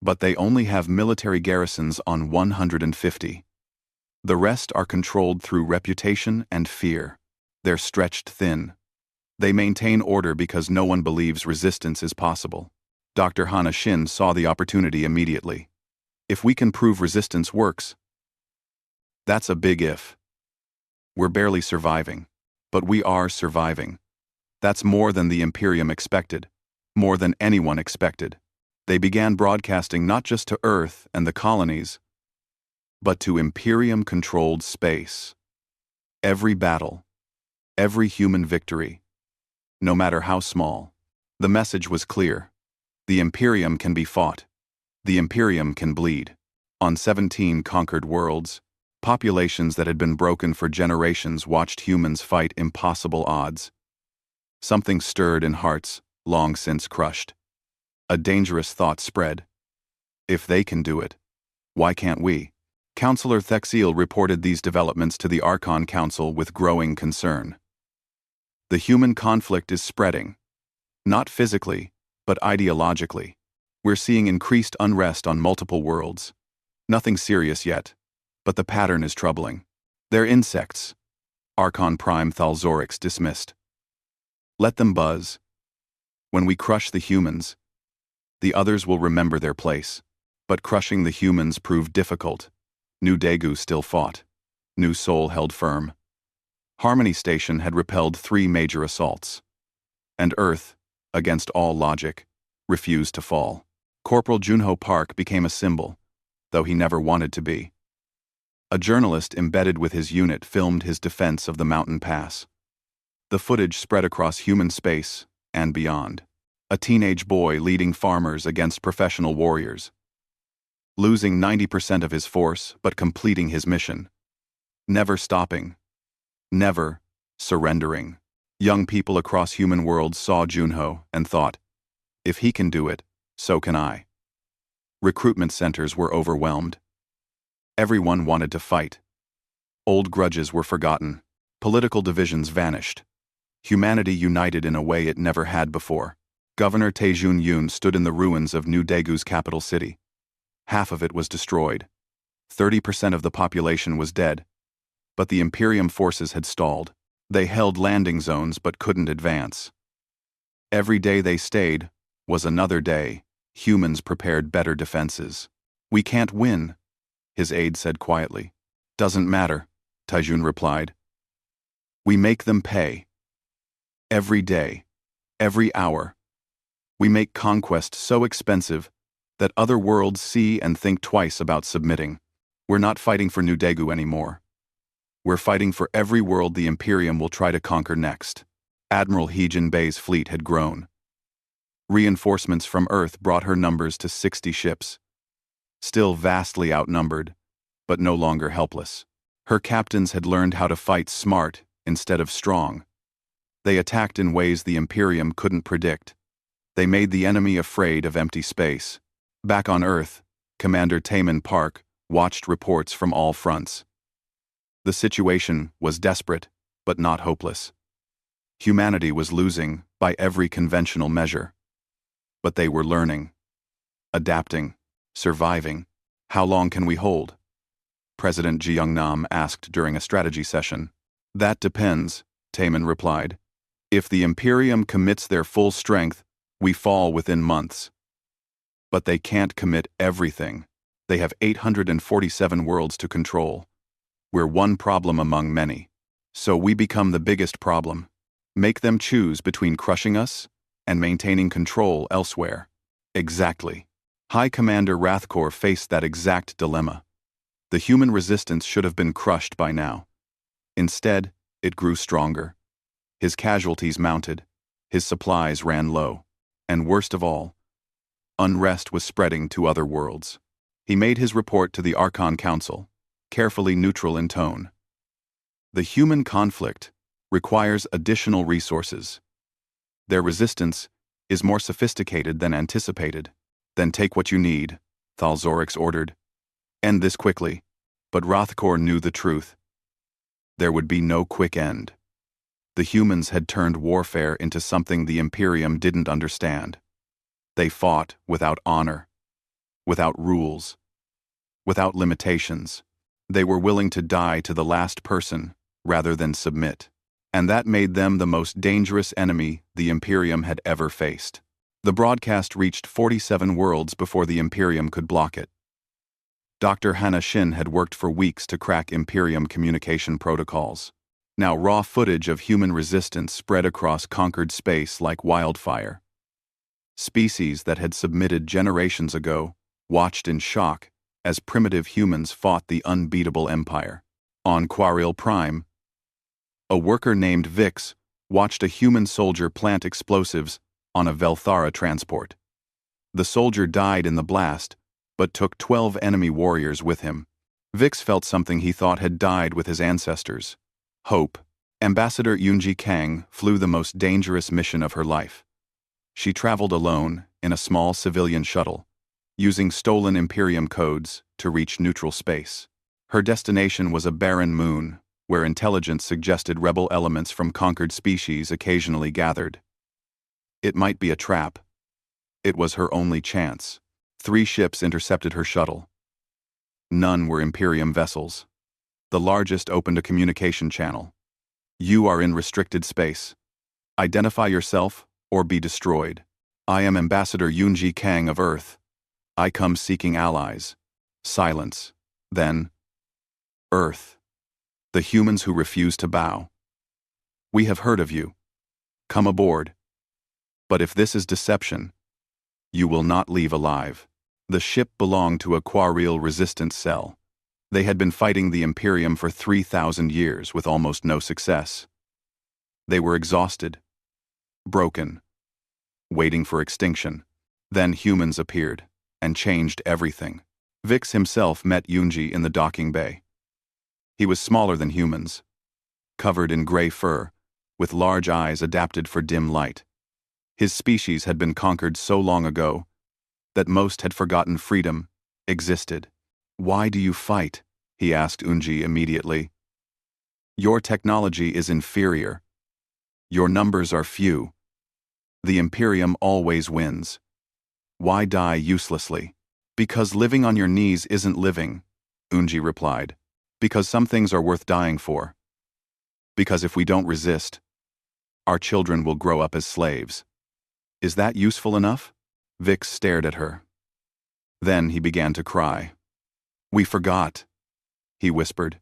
But they only have military garrisons on 150. The rest are controlled through reputation and fear. They're stretched thin. They maintain order because no one believes resistance is possible. Dr. Hana Shin saw the opportunity immediately. If we can prove resistance works, that's a big if. We're barely surviving, but we are surviving. That's more than the Imperium expected, more than anyone expected. They began broadcasting not just to Earth and the colonies, but to Imperium-controlled space. Every battle, every human victory, no matter how small, the message was clear. The Imperium can be fought. The Imperium can bleed. On 17 conquered worlds, populations that had been broken for generations watched humans fight impossible odds. Something stirred in hearts long since crushed. A dangerous thought spread. If they can do it, why can't we? Counselor Thexil reported these developments to the Archon Council with growing concern. The human conflict is spreading. Not physically, but ideologically. We're seeing increased unrest on multiple worlds. Nothing serious yet, but the pattern is troubling. They're insects. Archon Prime Thalzorix dismissed. Let them buzz. When we crush the humans, the others will remember their place. But crushing the humans proved difficult. New Daegu still fought. New Seoul held firm. Harmony Station had repelled 3 major assaults. And Earth, against all logic, refused to fall. Corporal Junho Park became a symbol, though he never wanted to be. A journalist embedded with his unit filmed his defense of the mountain pass. The footage spread across human space and beyond. A teenage boy leading farmers against professional warriors. Losing 90% of his force, but completing his mission. Never stopping. Never surrendering. Young people across human worlds saw Junho and thought, if he can do it, so can I. Recruitment centers were overwhelmed. Everyone wanted to fight. Old grudges were forgotten. Political divisions vanished. Humanity united in a way it never had before. Governor Taejun Yoon stood in the ruins of New Daegu's capital city. Half of it was destroyed. 30% of the population was dead. But the Imperium forces had stalled. They held landing zones but couldn't advance. Every day they stayed was another day. Humans prepared better defenses. We can't win, his aide said quietly. Doesn't matter, Taejun replied. We make them pay. Every day, every hour, We make conquest so expensive that other worlds see and think twice about submitting. We're not fighting for New Daegu anymore. We're fighting for every world the Imperium will try to conquer next. Admiral He Jinbei's fleet had grown. Reinforcements from Earth brought her numbers to 60 ships. Still vastly outnumbered, but no longer helpless. Her captains had learned how to fight smart instead of strong. They attacked in ways the Imperium couldn't predict. They made the enemy afraid of empty space. Back on Earth, Commander Taemin Park watched reports from all fronts. The situation was desperate, but not hopeless. Humanity was losing by every conventional measure. But they were learning, adapting, surviving. How long can we hold? President Ji Young-nam asked during a strategy session. That depends, Taemin replied. If the Imperium commits their full strength, we fall within months. But they can't commit everything. They have 847 worlds to control. We're one problem among many. So we become the biggest problem. Make them choose between crushing us and maintaining control elsewhere. Exactly. High Commander Rathkor faced that exact dilemma. The human resistance should have been crushed by now. Instead, it grew stronger. His casualties mounted. His supplies ran low. And worst of all, unrest was spreading to other worlds. He made his report to the Archon Council, carefully neutral in tone. The human conflict requires additional resources. Their resistance is more sophisticated than anticipated. Then take what you need, Thalzorix ordered. End this quickly. But Rathkor knew the truth. There would be no quick end. The humans had turned warfare into something the Imperium didn't understand. They fought without honor, without rules, without limitations. They were willing to die to the last person rather than submit. And that made them the most dangerous enemy the Imperium had ever faced. The broadcast reached 47 worlds before the Imperium could block it. Dr. Hannah Shin had worked for weeks to crack Imperium communication protocols. Now raw footage of human resistance spread across conquered space like wildfire. Species that had submitted generations ago watched in shock as primitive humans fought the unbeatable empire. On Quaril Prime, a worker named Vix watched a human soldier plant explosives on a Velthara transport. The soldier died in the blast, but took 12 enemy warriors with him. Vix felt something he thought had died with his ancestors. Hope. Ambassador Yoonji Kang flew the most dangerous mission of her life. She traveled alone in a small civilian shuttle, using stolen Imperium codes to reach neutral space. Her destination was a barren moon, where intelligence suggested rebel elements from conquered species occasionally gathered. It might be a trap. It was her only chance. 3 ships intercepted her shuttle. None were Imperium vessels. The largest opened a communication channel. You are in restricted space. Identify yourself or be destroyed. I am Ambassador Yoonji Kang of Earth. I come seeking allies. Silence. Then, Earth. The humans who refuse to bow. We have heard of you. Come aboard. But if this is deception, you will not leave alive. The ship belonged to a Quaril resistance cell. They had been fighting the Imperium for 3,000 years with almost no success. They were exhausted, broken, waiting for extinction. Then humans appeared and changed everything. Vix himself met Yoonji in the docking bay. He was smaller than humans, covered in gray fur, with large eyes adapted for dim light. His species had been conquered so long ago that most had forgotten freedom existed. Why do you fight? He asked Yoonji immediately. Your technology is inferior. Your numbers are few. The Imperium always wins. Why die uselessly? Because living on your knees isn't living, Yoonji replied. Because some things are worth dying for. Because if we don't resist, our children will grow up as slaves. Is that useful enough? Vix stared at her. Then he began to cry. We forgot, he whispered.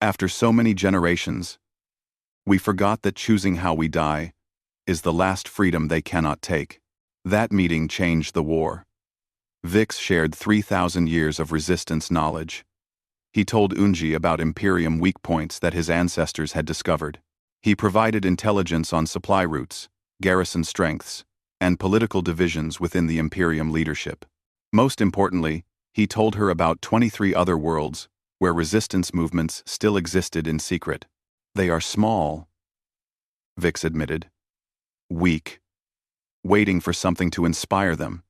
After so many generations, we forgot that choosing how we die is the last freedom they cannot take. That meeting changed the war. Vix shared 3,000 years of resistance knowledge. He told Unji about Imperium weak points that his ancestors had discovered. He provided intelligence on supply routes, garrison strengths, and political divisions within the Imperium leadership. Most importantly, he told her about 23 other worlds where resistance movements still existed in secret. They are small, Vix admitted. Weak. Waiting for something to inspire them.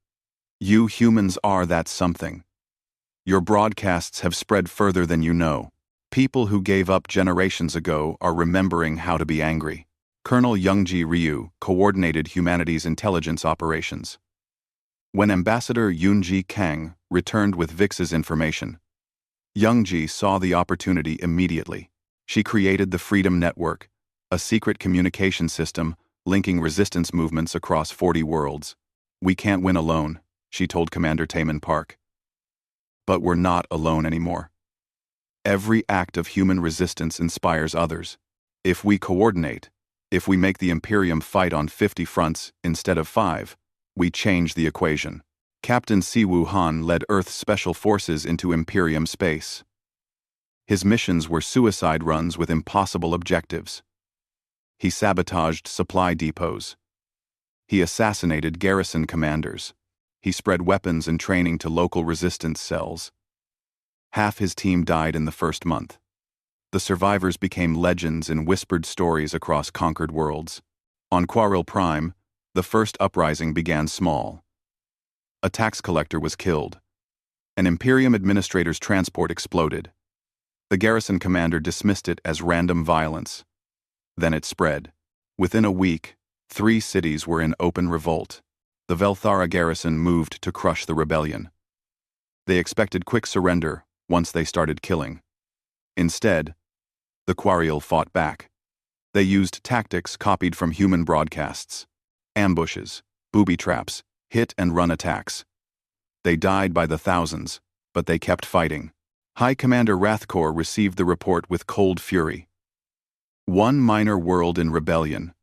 You humans are that something. Your broadcasts have spread further than you know. People who gave up generations ago are remembering how to be angry. Colonel Youngji Ryu coordinated humanity's intelligence operations. When Ambassador Yoonji Kang returned with Vix's information, Youngji saw the opportunity immediately. She created the Freedom Network, a secret communication system linking resistance movements across 40 worlds. We can't win alone, she told Commander Taemin Park. But we're not alone anymore. Every act of human resistance inspires others. If we coordinate, if we make the Imperium fight on 50 fronts instead of 5, we change the equation. Captain Siwoo Han led Earth's special forces into Imperium space. His missions were suicide runs with impossible objectives. He sabotaged supply depots. He assassinated garrison commanders. He spread weapons and training to local resistance cells. Half his team died in the first month. The survivors became legends in whispered stories across conquered worlds. On Quarrel Prime, the first uprising began small. A tax collector was killed. An Imperium administrator's transport exploded. The garrison commander dismissed it as random violence. Then it spread. Within a week, 3 cities were in open revolt. The Velthara garrison moved to crush the rebellion. They expected quick surrender once they started killing. Instead, the Quarrel fought back. They used tactics copied from human broadcasts. Ambushes, booby traps, hit-and-run attacks. They died by the thousands, but they kept fighting. High Commander Rathkor received the report with cold fury. One minor world in rebellion.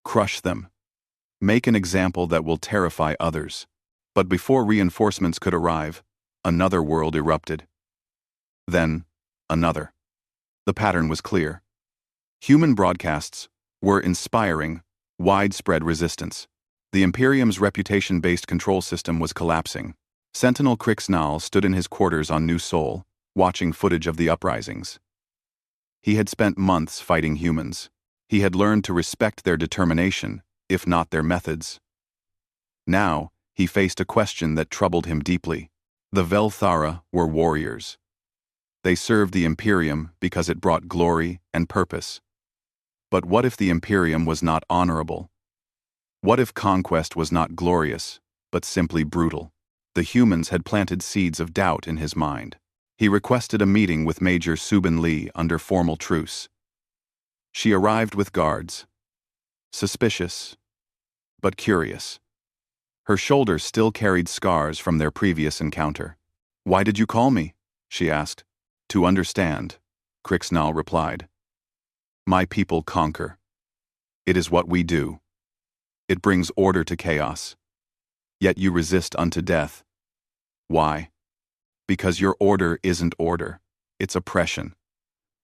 Crush them. Make an example that will terrify others. But before reinforcements could arrive, another world erupted. Then, another. The pattern was clear. Human broadcasts were inspiring widespread resistance. The Imperium's reputation-based control system was collapsing. Sentinel Krixnal stood in his quarters on New Sol, watching footage of the uprisings. He had spent months fighting humans. He had learned to respect their determination, if not their methods. Now, he faced a question that troubled him deeply. The Velthara were warriors. They served the Imperium because it brought glory and purpose. But what if the Imperium was not honorable? What if conquest was not glorious, but simply brutal? The humans had planted seeds of doubt in his mind. He requested a meeting with Major Subin Lee under formal truce. She arrived with guards. Suspicious, but curious. Her shoulders still carried scars from their previous encounter. "Why did you call me?" she asked. "To understand," Krixnal replied. "My people conquer. It is what we do. It brings order to chaos. Yet you resist unto death. Why? Because your order isn't order. It's oppression.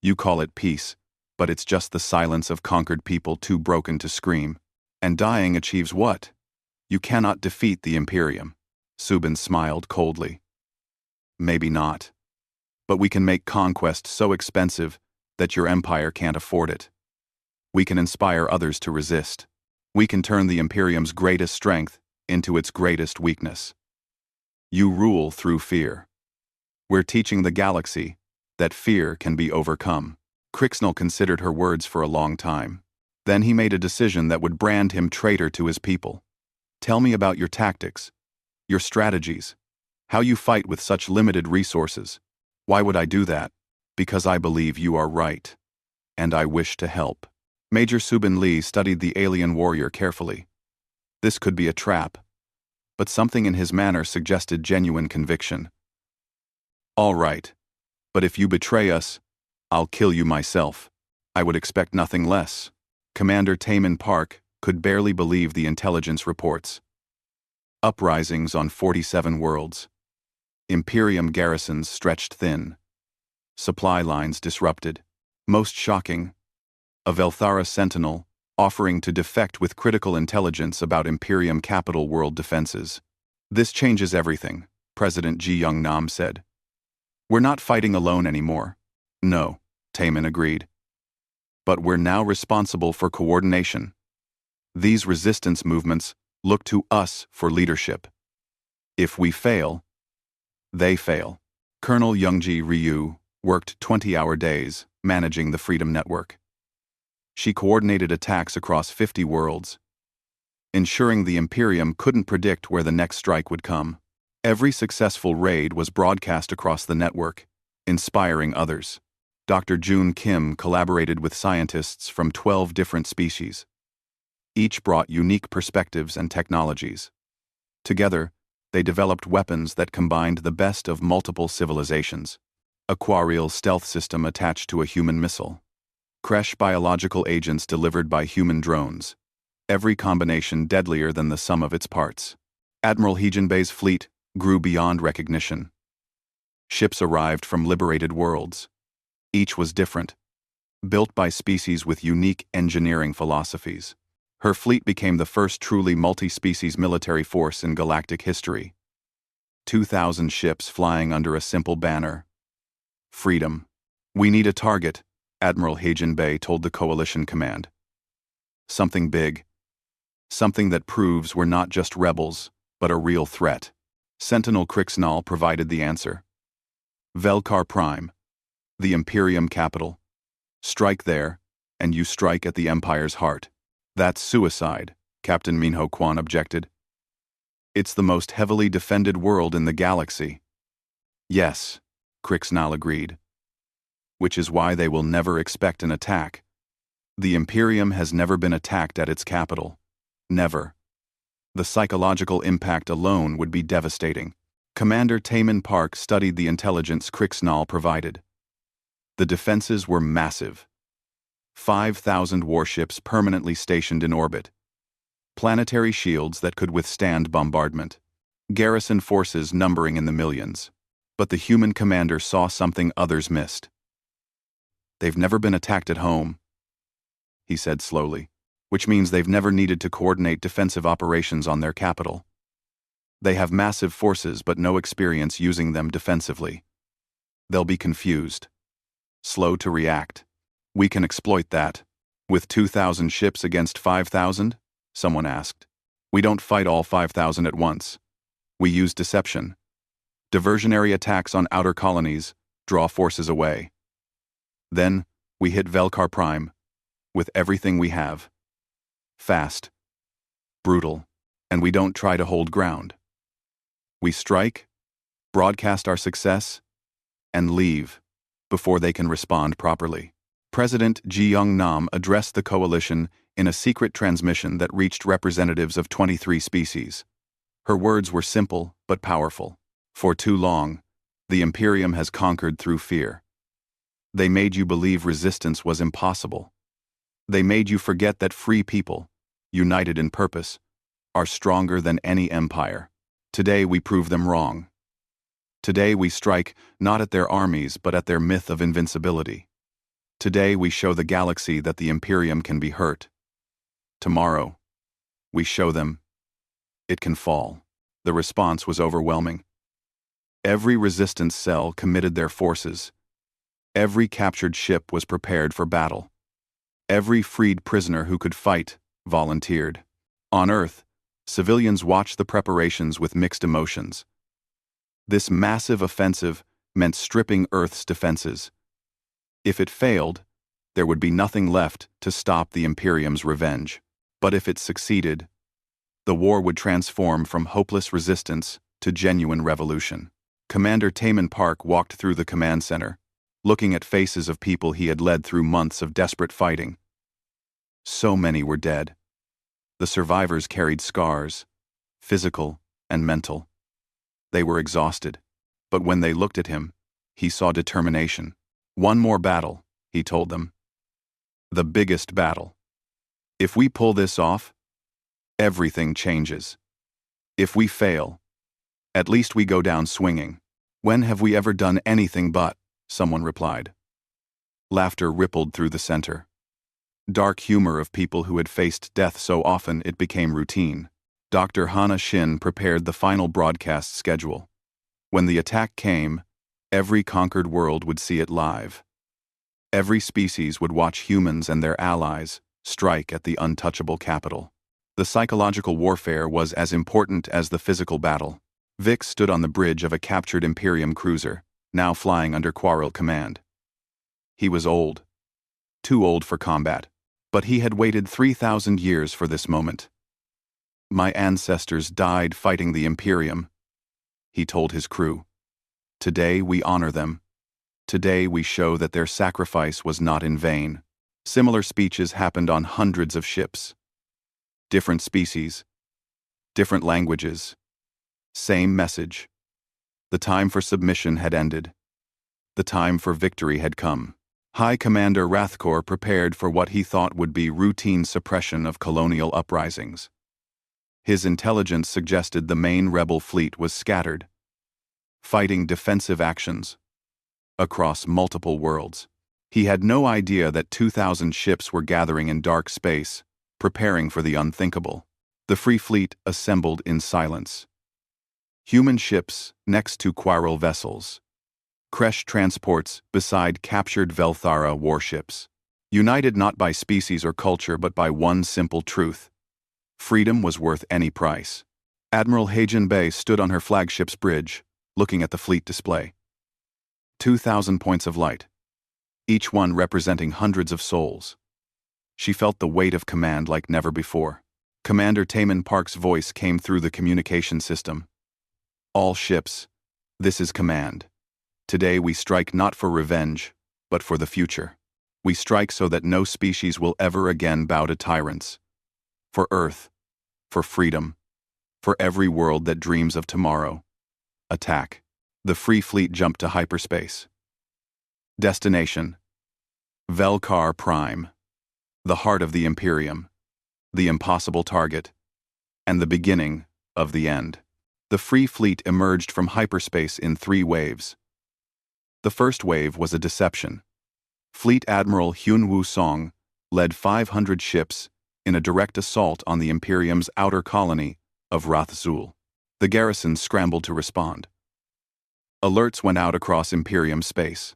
You call it peace, but it's just the silence of conquered people too broken to scream. And dying achieves what? You cannot defeat the Imperium." Subin smiled coldly. "Maybe not. But we can make conquest so expensive that your empire can't afford it. We can inspire others to resist. We can turn the Imperium's greatest strength into its greatest weakness. You rule through fear. We're teaching the galaxy that fear can be overcome." Krixnal considered her words for a long time. Then he made a decision that would brand him traitor to his people. "Tell me about your tactics, your strategies, how you fight with such limited resources." "Why would I do that?" "Because I believe you are right. And I wish to help." Major Subin Lee studied the alien warrior carefully. This could be a trap, but something in his manner suggested genuine conviction. "All right, but if you betray us, I'll kill you myself." "I would expect nothing less." Commander Taemin Park could barely believe the intelligence reports. Uprisings on 47 worlds. Imperium garrisons stretched thin. Supply lines disrupted. Most shocking, a Velthara sentinel offering to defect with critical intelligence about Imperium capital world defenses. This changes everything, President Ji Young Nam said. We're not fighting alone anymore. No, Taemin agreed. But we're now responsible for coordination. These resistance movements look to us for leadership. If we fail, they fail. Colonel Youngji Ryu worked 20-hour days managing the Freedom Network. She coordinated attacks across 50 worlds, ensuring the Imperium couldn't predict where the next strike would come. Every successful raid was broadcast across the network, inspiring others. Dr. Jun Kim collaborated with scientists from 12 different species. Each brought unique perspectives and technologies. Together, they developed weapons that combined the best of multiple civilizations. A Quarial stealth system attached to a human missile. Kresh biological agents delivered by human drones. Every combination deadlier than the sum of its parts. Admiral Heejinbei's fleet grew beyond recognition. Ships arrived from liberated worlds. Each was different, built by species with unique engineering philosophies. Her fleet became the first truly multi-species military force in galactic history. 2,000 ships flying under a simple banner. Freedom. We need a target, Admiral Heijinbei told the Coalition Command. Something big. Something that proves we're not just rebels, but a real threat. Sentinel Krixnal provided the answer. Velkar Prime, the Imperium capital. Strike there, and you strike at the Empire's heart. That's suicide, Captain Minho Quan objected. It's the most heavily defended world in the galaxy. Yes, Krixnal agreed. Which is why they will never expect an attack. The Imperium has never been attacked at its capital. Never. The psychological impact alone would be devastating. Commander Taemin Park studied the intelligence Krixnal provided. The defenses were massive. 5,000 warships permanently stationed in orbit. Planetary shields that could withstand bombardment. Garrison forces numbering in the millions. But the human commander saw something others missed. They've never been attacked at home, he said slowly, which means they've never needed to coordinate defensive operations on their capital. They have massive forces but no experience using them defensively. They'll be confused. Slow to react. We can exploit that. With 2,000 ships against 5,000? Someone asked. We don't fight all 5,000 at once. We use deception. Diversionary attacks on outer colonies draw forces away. Then, we hit Velkar Prime, with everything we have. Fast. Brutal. And we don't try to hold ground. We strike, broadcast our success, and leave, before they can respond properly. President Ji Young Nam addressed the coalition in a secret transmission that reached representatives of 23 species. Her words were simple but powerful. For too long, the Imperium has conquered through fear. They made you believe resistance was impossible. They made you forget that free people, united in purpose, are stronger than any empire. Today we prove them wrong. Today we strike not at their armies but at their myth of invincibility. Today we show the galaxy that the Imperium can be hurt. Tomorrow, we show them it can fall. The response was overwhelming. Every resistance cell committed their forces. Every captured ship was prepared for battle. Every freed prisoner who could fight volunteered. On Earth, civilians watched the preparations with mixed emotions. This massive offensive meant stripping Earth's defenses. If it failed, there would be nothing left to stop the Imperium's revenge. But if it succeeded, the war would transform from hopeless resistance to genuine revolution. Commander Taemin Park walked through the command center, looking at faces of people he had led through months of desperate fighting. So many were dead. The survivors carried scars, physical and mental. They were exhausted, but when they looked at him, he saw determination. One more battle, he told them. The biggest battle. If we pull this off, everything changes. If we fail, at least we go down swinging. When have we ever done anything but? Someone replied. Laughter rippled through the center. Dark humor of people who had faced death so often it became routine. Dr. Hana Shin prepared the final broadcast schedule. When the attack came, every conquered world would see it live. Every species would watch humans and their allies strike at the untouchable capital. The psychological warfare was as important as the physical battle. Vic stood on the bridge of a captured Imperium cruiser, now flying under Quarrel command. He was old. Too old for combat. But he had waited 3,000 years for this moment. My ancestors died fighting the Imperium, he told his crew. Today we honor them. Today we show that their sacrifice was not in vain. Similar speeches happened on hundreds of ships. Different species. Different languages. Same message. The time for submission had ended. The time for victory had come. High Commander Rathkor prepared for what he thought would be routine suppression of colonial uprisings. His intelligence suggested the main rebel fleet was scattered, fighting defensive actions across multiple worlds. He had no idea that 2,000 ships were gathering in dark space, preparing for the unthinkable. The Free Fleet assembled in silence. Human ships next to Quarrel vessels. Kresh transports beside captured Velthara warships. United not by species or culture but by one simple truth. Freedom was worth any price. Admiral Heijin Bei stood on her flagship's bridge, looking at the fleet display. 2,000 points of light, each one representing hundreds of souls. She felt the weight of command like never before. Commander Taemin Park's voice came through the communication system. All ships, this is command. Today we strike not for revenge, but for the future. We strike so that no species will ever again bow to tyrants. For Earth, for freedom, for every world that dreams of tomorrow. Attack. The Free Fleet jumped to hyperspace. Destination. Velkar Prime. The heart of the Imperium. The impossible target. And the beginning of the end. The Free Fleet emerged from hyperspace in 3 waves. The first wave was a deception. Fleet Admiral Hyun Woo Song led 500 ships in a direct assault on the Imperium's outer colony of Rathzul. The garrison scrambled to respond. Alerts went out across Imperium space.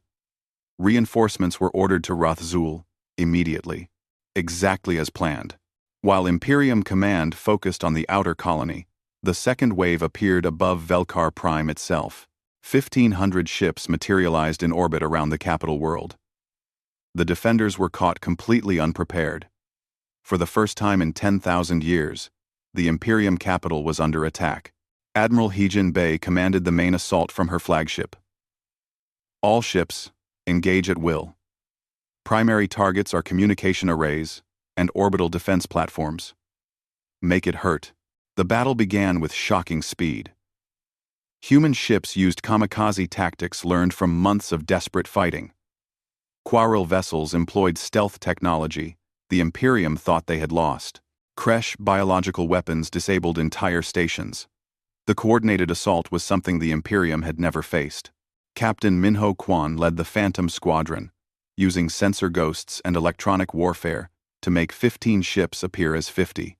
Reinforcements were ordered to Rathzul immediately, exactly as planned. While Imperium Command focused on the outer colony, the second wave appeared above Velkar Prime itself. 1,500 ships materialized in orbit around the capital world. The defenders were caught completely unprepared. For the first time in 10,000 years, the Imperium capital was under attack. Admiral Heijin Bei commanded the main assault from her flagship. All ships, engage at will. Primary targets are communication arrays and orbital defense platforms. Make it hurt. The battle began with shocking speed. Human ships used kamikaze tactics learned from months of desperate fighting. Quarrel vessels employed stealth technology the Imperium thought they had lost. Kresh biological weapons disabled entire stations. The coordinated assault was something the Imperium had never faced. Captain Minho Quan led the Phantom Squadron, using sensor ghosts and electronic warfare to make 15 ships appear as 50.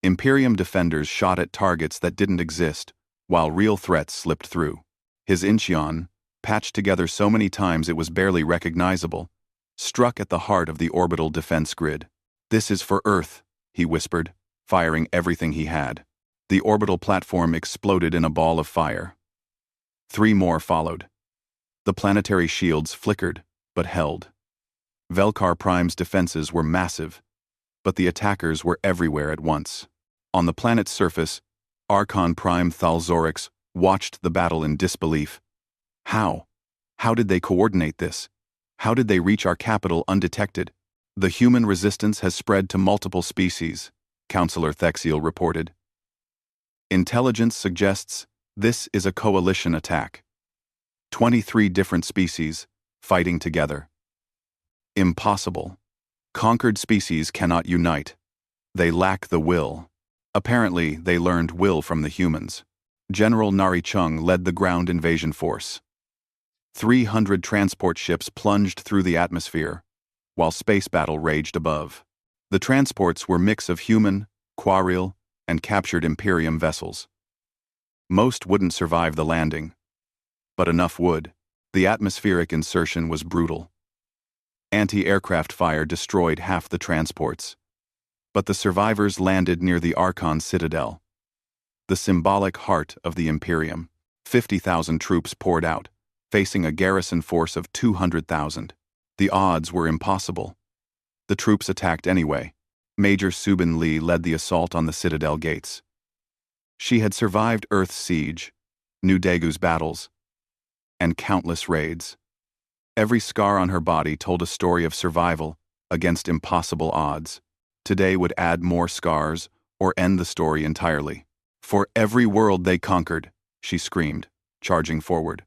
Imperium defenders shot at targets that didn't exist, while real threats slipped through. His Incheon, patched together so many times it was barely recognizable, struck at the heart of the orbital defense grid. "This is for Earth," he whispered, firing everything he had. The orbital platform exploded in a ball of fire. 3 more followed. The planetary shields flickered, but held. Velkar Prime's defenses were massive, but the attackers were everywhere at once. On the planet's surface, Archon Prime Thalzorix watched the battle in disbelief. How? How did they coordinate this? How did they reach our capital undetected? "The human resistance has spread to multiple species," Counselor Thexiel reported. "Intelligence suggests this is a coalition attack. 23 different species fighting together. Impossible. Conquered species cannot unite. They lack the will." Apparently, they learned will from the humans. General Narration led the ground invasion force. 300 transport ships plunged through the atmosphere, while space battle raged above. The transports were mix of human, Quaril, and captured Imperium vessels. Most wouldn't survive the landing, but enough would. The atmospheric insertion was brutal. Anti-aircraft fire destroyed half the transports, but the survivors landed near the Archon Citadel, the symbolic heart of the Imperium. 50,000 troops poured out, facing a garrison force of 200,000. The odds were impossible. The troops attacked anyway. Major Subin Lee led the assault on the Citadel gates. She had survived Earth's siege, New Dagu's battles, and countless raids. Every scar on her body told a story of survival against impossible odds. Today would add more scars or end the story entirely. For every world they conquered, she screamed, charging forward.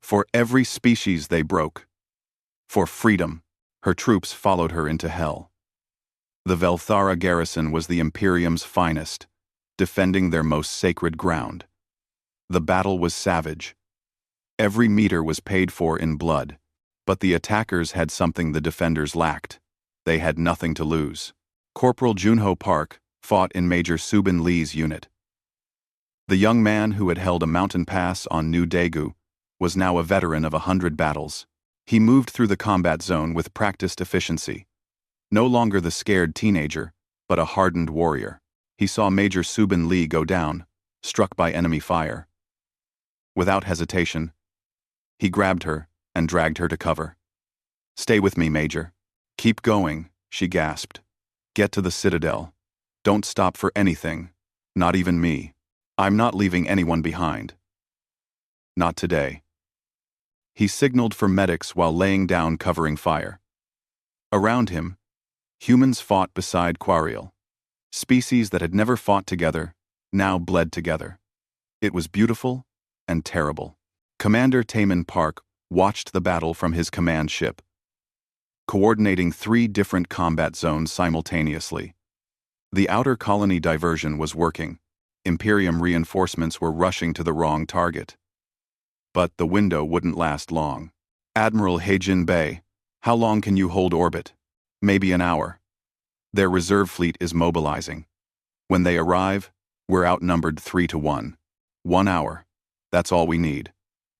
For every species they broke. For freedom, her troops followed her into hell. The Velthara garrison was the Imperium's finest, defending their most sacred ground. The battle was savage. Every meter was paid for in blood, but the attackers had something the defenders lacked. They had nothing to lose. Corporal Junho Park fought in Major Subin Lee's unit. The young man who had held a mountain pass on New Dagu was now a veteran of 100 battles. He moved through the combat zone with practiced efficiency. No longer the scared teenager, but a hardened warrior. He saw Major Subin Lee go down, struck by enemy fire. Without hesitation, he grabbed her and dragged her to cover. "Stay with me, Major." "Keep going," she gasped. "Get to the Citadel. Don't stop for anything, not even me. I'm not leaving anyone behind." Not today. He signaled for medics while laying down covering fire. Around him, humans fought beside Quaril. Species that had never fought together now bled together. It was beautiful and terrible. Commander Taman Park watched the battle from his command ship, coordinating 3 different combat zones simultaneously. The outer colony diversion was working. Imperium reinforcements were rushing to the wrong target. But the window wouldn't last long. "Admiral Heijin Bei, how long can you hold orbit?" "Maybe an hour. Their reserve fleet is mobilizing. When they arrive, we're outnumbered 3 to 1. 1 hour. That's all we need."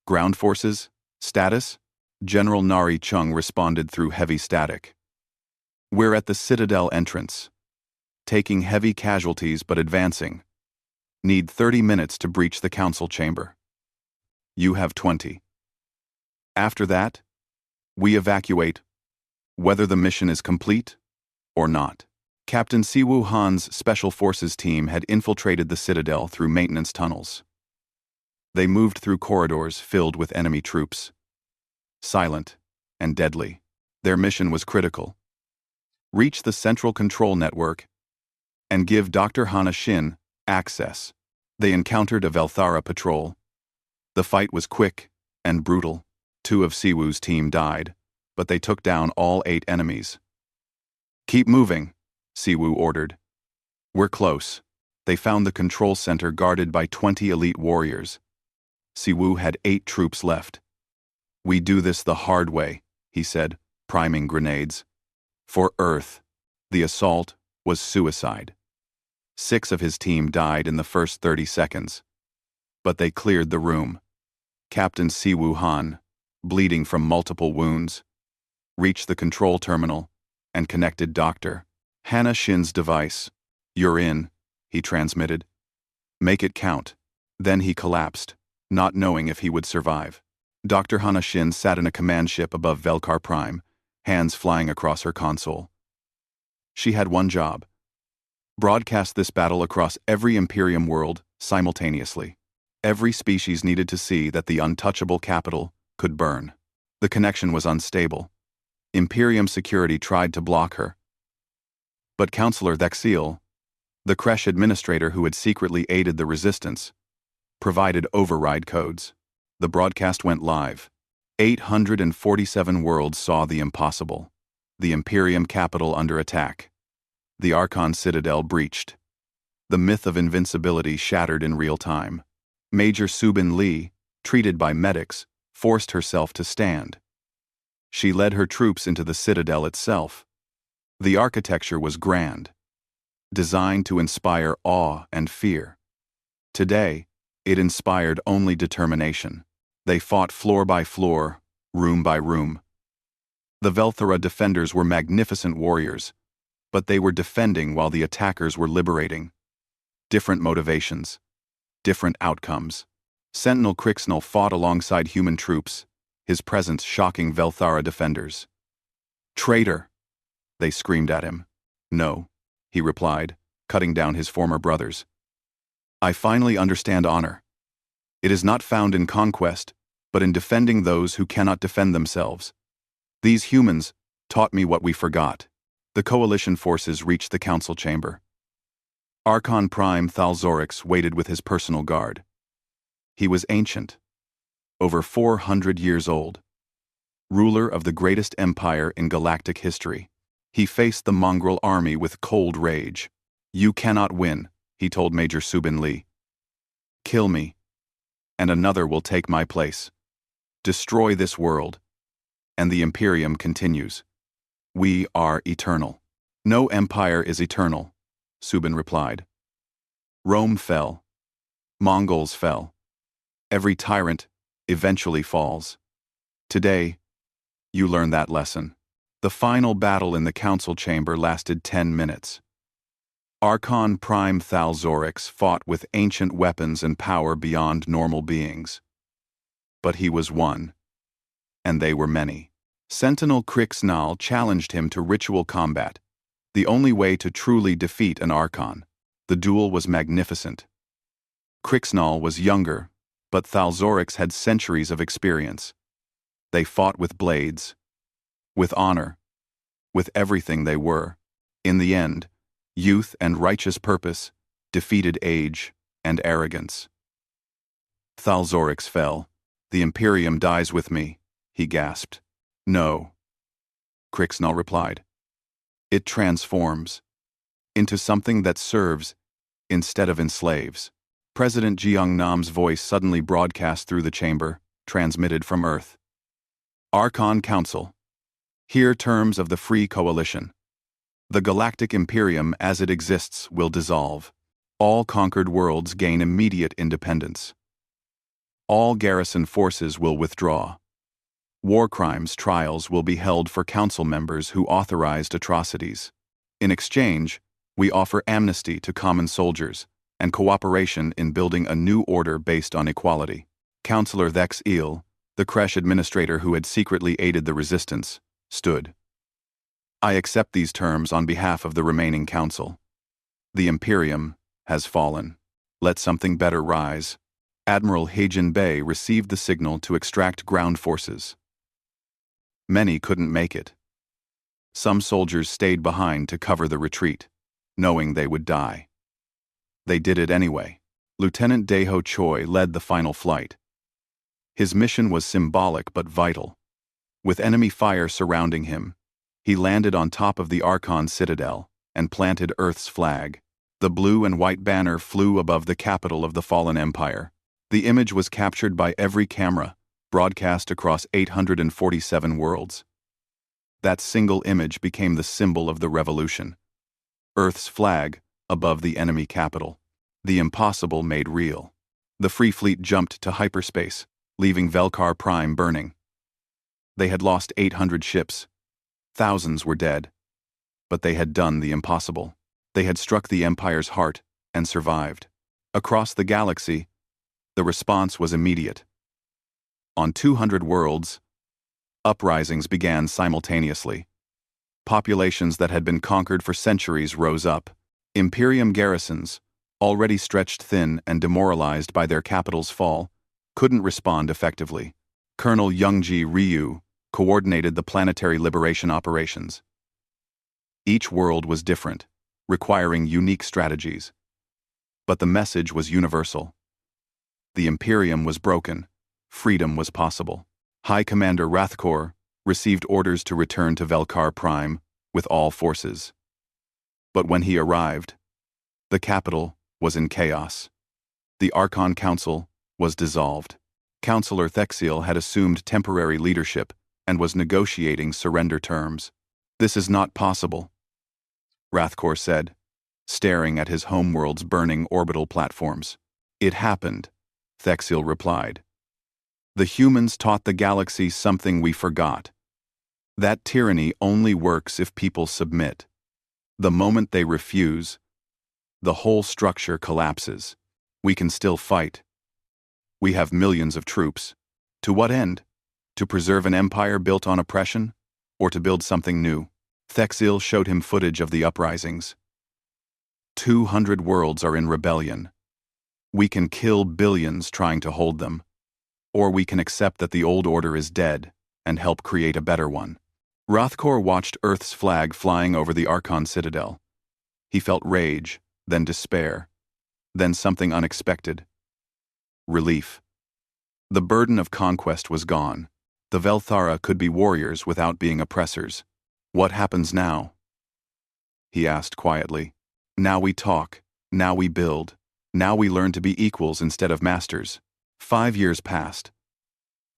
"Ground forces? Status?" General Nari Chung responded through heavy static. "We're at the Citadel entrance. Taking heavy casualties but advancing. Need 30 minutes to breach the council chamber. You have 20. After that, we evacuate, whether the mission is complete or not." Captain Siwoo Han's Special Forces team had infiltrated the Citadel through maintenance tunnels. They moved through corridors filled with enemy troops. Silent and deadly. Their mission was critical. Reach the central control network and give Dr. Hana Shin access. They encountered a Velthara patrol. The fight was quick and brutal. 2 of Siwoo's team died, but they took down all 8 enemies. "Keep moving," Siwoo ordered. "We're close." They found the control center guarded by 20 elite warriors. Siwoo had 8 troops left. "We do this the hard way," he said, priming grenades. For Earth, the assault was suicide. 6 of his team died in the first 30 seconds. But they cleared the room. Captain Siwoo Han, bleeding from multiple wounds, reached the control terminal and connected Dr. Hana Shin's device. "You're in," he transmitted. "Make it count." Then he collapsed, not knowing if he would survive. Dr. Hana Shin sat in a command ship above Velkar Prime, hands flying across her console. She had one job: broadcast this battle across every Imperium world simultaneously. Every species needed to see that the untouchable capital could burn. The connection was unstable. Imperium security tried to block her. But Counselor Thexil, the Kresh administrator who had secretly aided the resistance, provided override codes. The broadcast went live. 847 worlds saw the impossible. The Imperium capital under attack. The Archon Citadel breached. The myth of invincibility shattered in real time. Major Subin Lee, treated by medics, forced herself to stand. She led her troops into the citadel itself. The architecture was grand, designed to inspire awe and fear. Today, it inspired only determination. They fought floor by floor, room by room. The Velthara defenders were magnificent warriors, but they were defending while the attackers were liberating. Different motivations, different outcomes. Sentinel Crixnell fought alongside human troops, his presence shocking Velthara defenders. "Traitor!" they screamed at him. "No," he replied, cutting down his former brothers. "I finally understand honor. It is not found in conquest, but in defending those who cannot defend themselves. These humans taught me what we forgot." The coalition forces reached the council chamber. Archon Prime Thalzorix waited with his personal guard. He was ancient, over 400 years old, ruler of the greatest empire in galactic history. He faced the mongrel army with cold rage. "You cannot win," he told Major Subin Lee. "Kill me, and another will take my place. Destroy this world, and the Imperium continues. We are eternal." "No empire is eternal," Subin replied. "Rome fell. Mongols fell. Every tyrant eventually falls. Today, you learn that lesson." The final battle in the council chamber lasted 10 minutes. Archon Prime Thalzorix fought with ancient weapons and power beyond normal beings. But he was one, and they were many. Sentinel Crixnall challenged him to ritual combat, the only way to truly defeat an Archon. The duel was magnificent. Crixnall was younger, but Thalzorix had centuries of experience. They fought with blades, with honor, with everything they were. In the end, youth and righteous purpose defeated age and arrogance. Thalzorix fell. "The Imperium dies with me," he gasped. "No," Crixnall replied. "It transforms into something that serves instead of enslaves." President Jeongnam's voice suddenly broadcast through the chamber, transmitted from Earth. "Archon Council, hear terms of the Free Coalition. The Galactic Imperium as it exists will dissolve. All conquered worlds gain immediate independence. All garrison forces will withdraw. War crimes trials will be held for council members who authorized atrocities. In exchange, we offer amnesty to common soldiers and cooperation in building a new order based on equality." Councillor Thex Il, the creche administrator who had secretly aided the resistance, stood. "I accept these terms on behalf of the remaining council. The Imperium has fallen. Let something better rise." Admiral Heijin Bei received the signal to extract ground forces. Many couldn't make it. Some soldiers stayed behind to cover the retreat, knowing they would die. They did it anyway. Lieutenant Daeho Choi led the final flight. His mission was symbolic but vital. With enemy fire surrounding him, he landed on top of the Archon Citadel and planted Earth's flag. The blue and white banner flew above the capital of the fallen empire. The image was captured by every camera, broadcast across 847 worlds. That single image became the symbol of the revolution. Earth's flag above the enemy capital. The impossible made real. The Free Fleet jumped to hyperspace, leaving Velkar Prime burning. They had lost 800 ships. Thousands were dead. But they had done the impossible. They had struck the Empire's heart and survived. Across the galaxy, the response was immediate. On 200 worlds, uprisings began simultaneously. Populations that had been conquered for centuries rose up. Imperium garrisons, already stretched thin and demoralized by their capital's fall, couldn't respond effectively. Colonel Youngji Ryu coordinated the planetary liberation operations. Each world was different, requiring unique strategies. But the message was universal. The Imperium was broken. Freedom was possible. High Commander Rathkor received orders to return to Velkar Prime with all forces. But when he arrived, the capital was in chaos. The Archon Council was dissolved. Councillor Thexiel had assumed temporary leadership and was negotiating surrender terms. "This is not possible," Rathkor said, staring at his homeworld's burning orbital platforms. "It happened," Thexiel replied. "The humans taught the galaxy something we forgot. That tyranny only works if people submit. The moment they refuse, the whole structure collapses. We can still fight. We have millions of troops. To what end? To preserve an empire built on oppression? Or to build something new?" Thexiel showed him footage of the uprisings. 200 worlds are in rebellion. We can kill billions trying to hold them. Or we can accept that the old order is dead and help create a better one. Rathkor watched Earth's flag flying over the Archon Citadel. He felt rage, then despair, then something unexpected. Relief. The burden of conquest was gone. The Velthara could be warriors without being oppressors. "What happens now?" he asked quietly. "Now we talk. Now we build. Now we learn to be equals instead of masters." 5 years passed.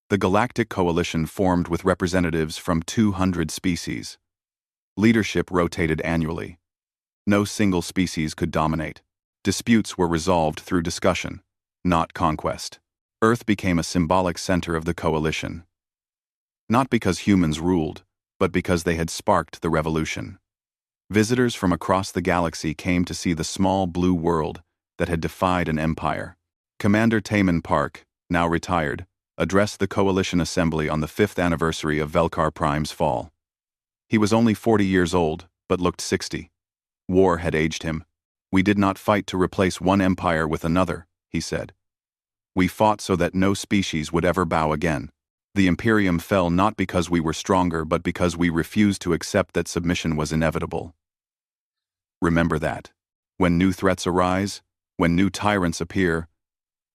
The Galactic Coalition formed with representatives from 200 species. Leadership rotated annually. No single species could dominate. Disputes were resolved through discussion, not conquest. Earth became a symbolic center of the coalition. Not because humans ruled, but because they had sparked the revolution. Visitors from across the galaxy came to see the small blue world that had defied an empire. Commander Taman Park, now retired, addressed the Coalition Assembly on the 5th anniversary of Velkar Prime's fall. He was only 40 years old, but looked 60. War had aged him. "We did not fight to replace one empire with another," he said. "We fought so that no species would ever bow again. The Imperium fell not because we were stronger, but because we refused to accept that submission was inevitable. Remember that. When new threats arise, when new tyrants appear,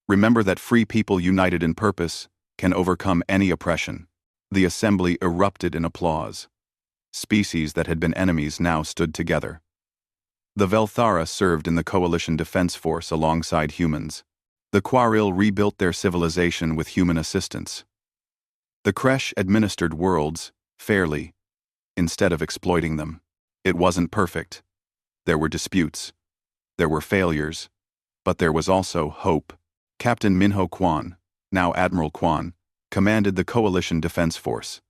remember that free people united in purpose can overcome any oppression." The assembly erupted in applause. Species that had been enemies now stood together. The Velthara served in the Coalition Defense Force alongside humans. The Quaril rebuilt their civilization with human assistance. The Kresh administered worlds fairly, instead of exploiting them. It wasn't perfect. There were disputes. There were failures. But there was also hope. Captain Minho Quan, now Admiral Quan, commanded the Coalition Defense Force.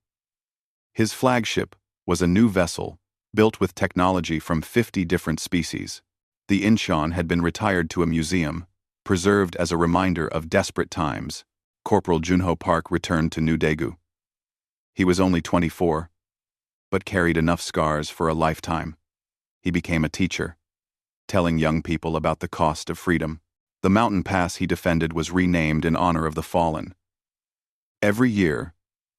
His flagship was a new vessel, built with technology from 50 different species. The Incheon had been retired to a museum, preserved as a reminder of desperate times. Corporal Junho Park returned to New Daegu. He was only 24, but carried enough scars for a lifetime. He became a teacher, telling young people about the cost of freedom. The mountain pass he defended was renamed in honor of the fallen. Every year,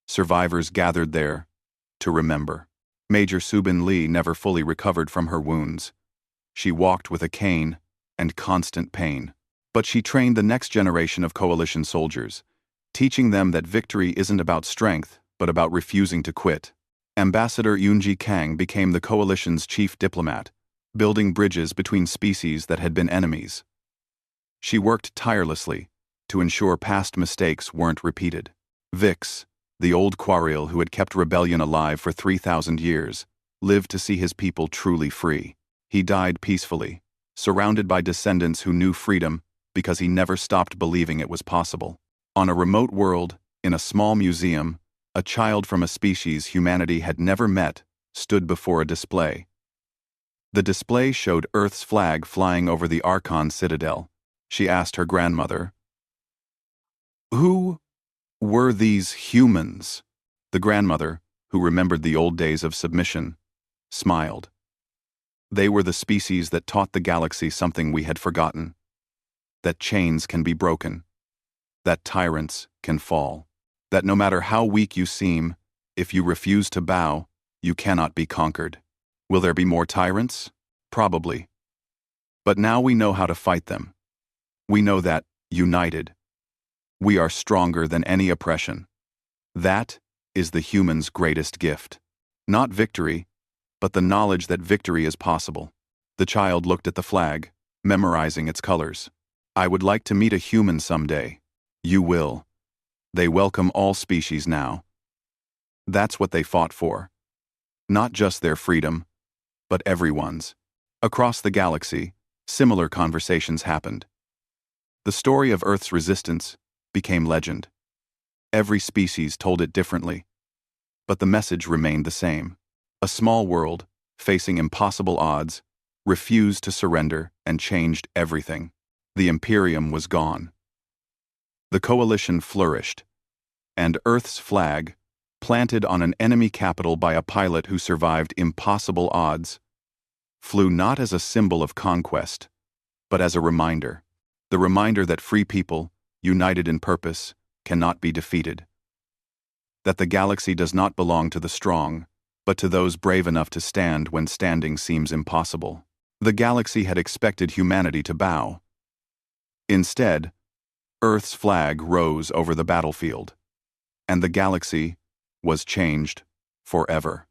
survivors gathered there to remember. Major Subin Lee never fully recovered from her wounds. She walked with a cane and constant pain. But she trained the next generation of coalition soldiers, teaching them that victory isn't about strength, but about refusing to quit. Ambassador Yunji Kang became the coalition's chief diplomat, building bridges between species that had been enemies. She worked tirelessly to ensure past mistakes weren't repeated. Vix, the old Quaril who had kept rebellion alive for 3,000 years, lived to see his people truly free. He died peacefully, surrounded by descendants who knew freedom because he never stopped believing it was possible. On a remote world, in a small museum, a child from a species humanity had never met stood before a display. The display showed Earth's flag flying over the Archon Citadel. She asked her grandmother, "Who were these humans?" The grandmother, who remembered the old days of submission, smiled. "They were the species that taught the galaxy something we had forgotten. That chains can be broken. That tyrants can fall. That no matter how weak you seem, if you refuse to bow, you cannot be conquered. Will there be more tyrants? Probably. But now we know how to fight them. We know that, united, we are stronger than any oppression. That is the human's greatest gift. Not victory, but the knowledge that victory is possible." The child looked at the flag, memorizing its colors. I would like to meet a human someday. You will. They welcome all species now. That's what they fought for. Not just their freedom, but everyone's. Across the galaxy, similar conversations happened. The story of Earth's resistance became legend. Every species told it differently, but the message remained the same. A small world, facing impossible odds, refused to surrender and changed everything. The Imperium was gone. The coalition flourished, and Earth's flag, planted on an enemy capital by a pilot who survived impossible odds, flew not as a symbol of conquest, but as a reminder. The reminder that free people, united in purpose, cannot be defeated. That the galaxy does not belong to the strong, but to those brave enough to stand when standing seems impossible. The galaxy had expected humanity to bow. Instead, Earth's flag rose over the battlefield, and the galaxy was changed forever.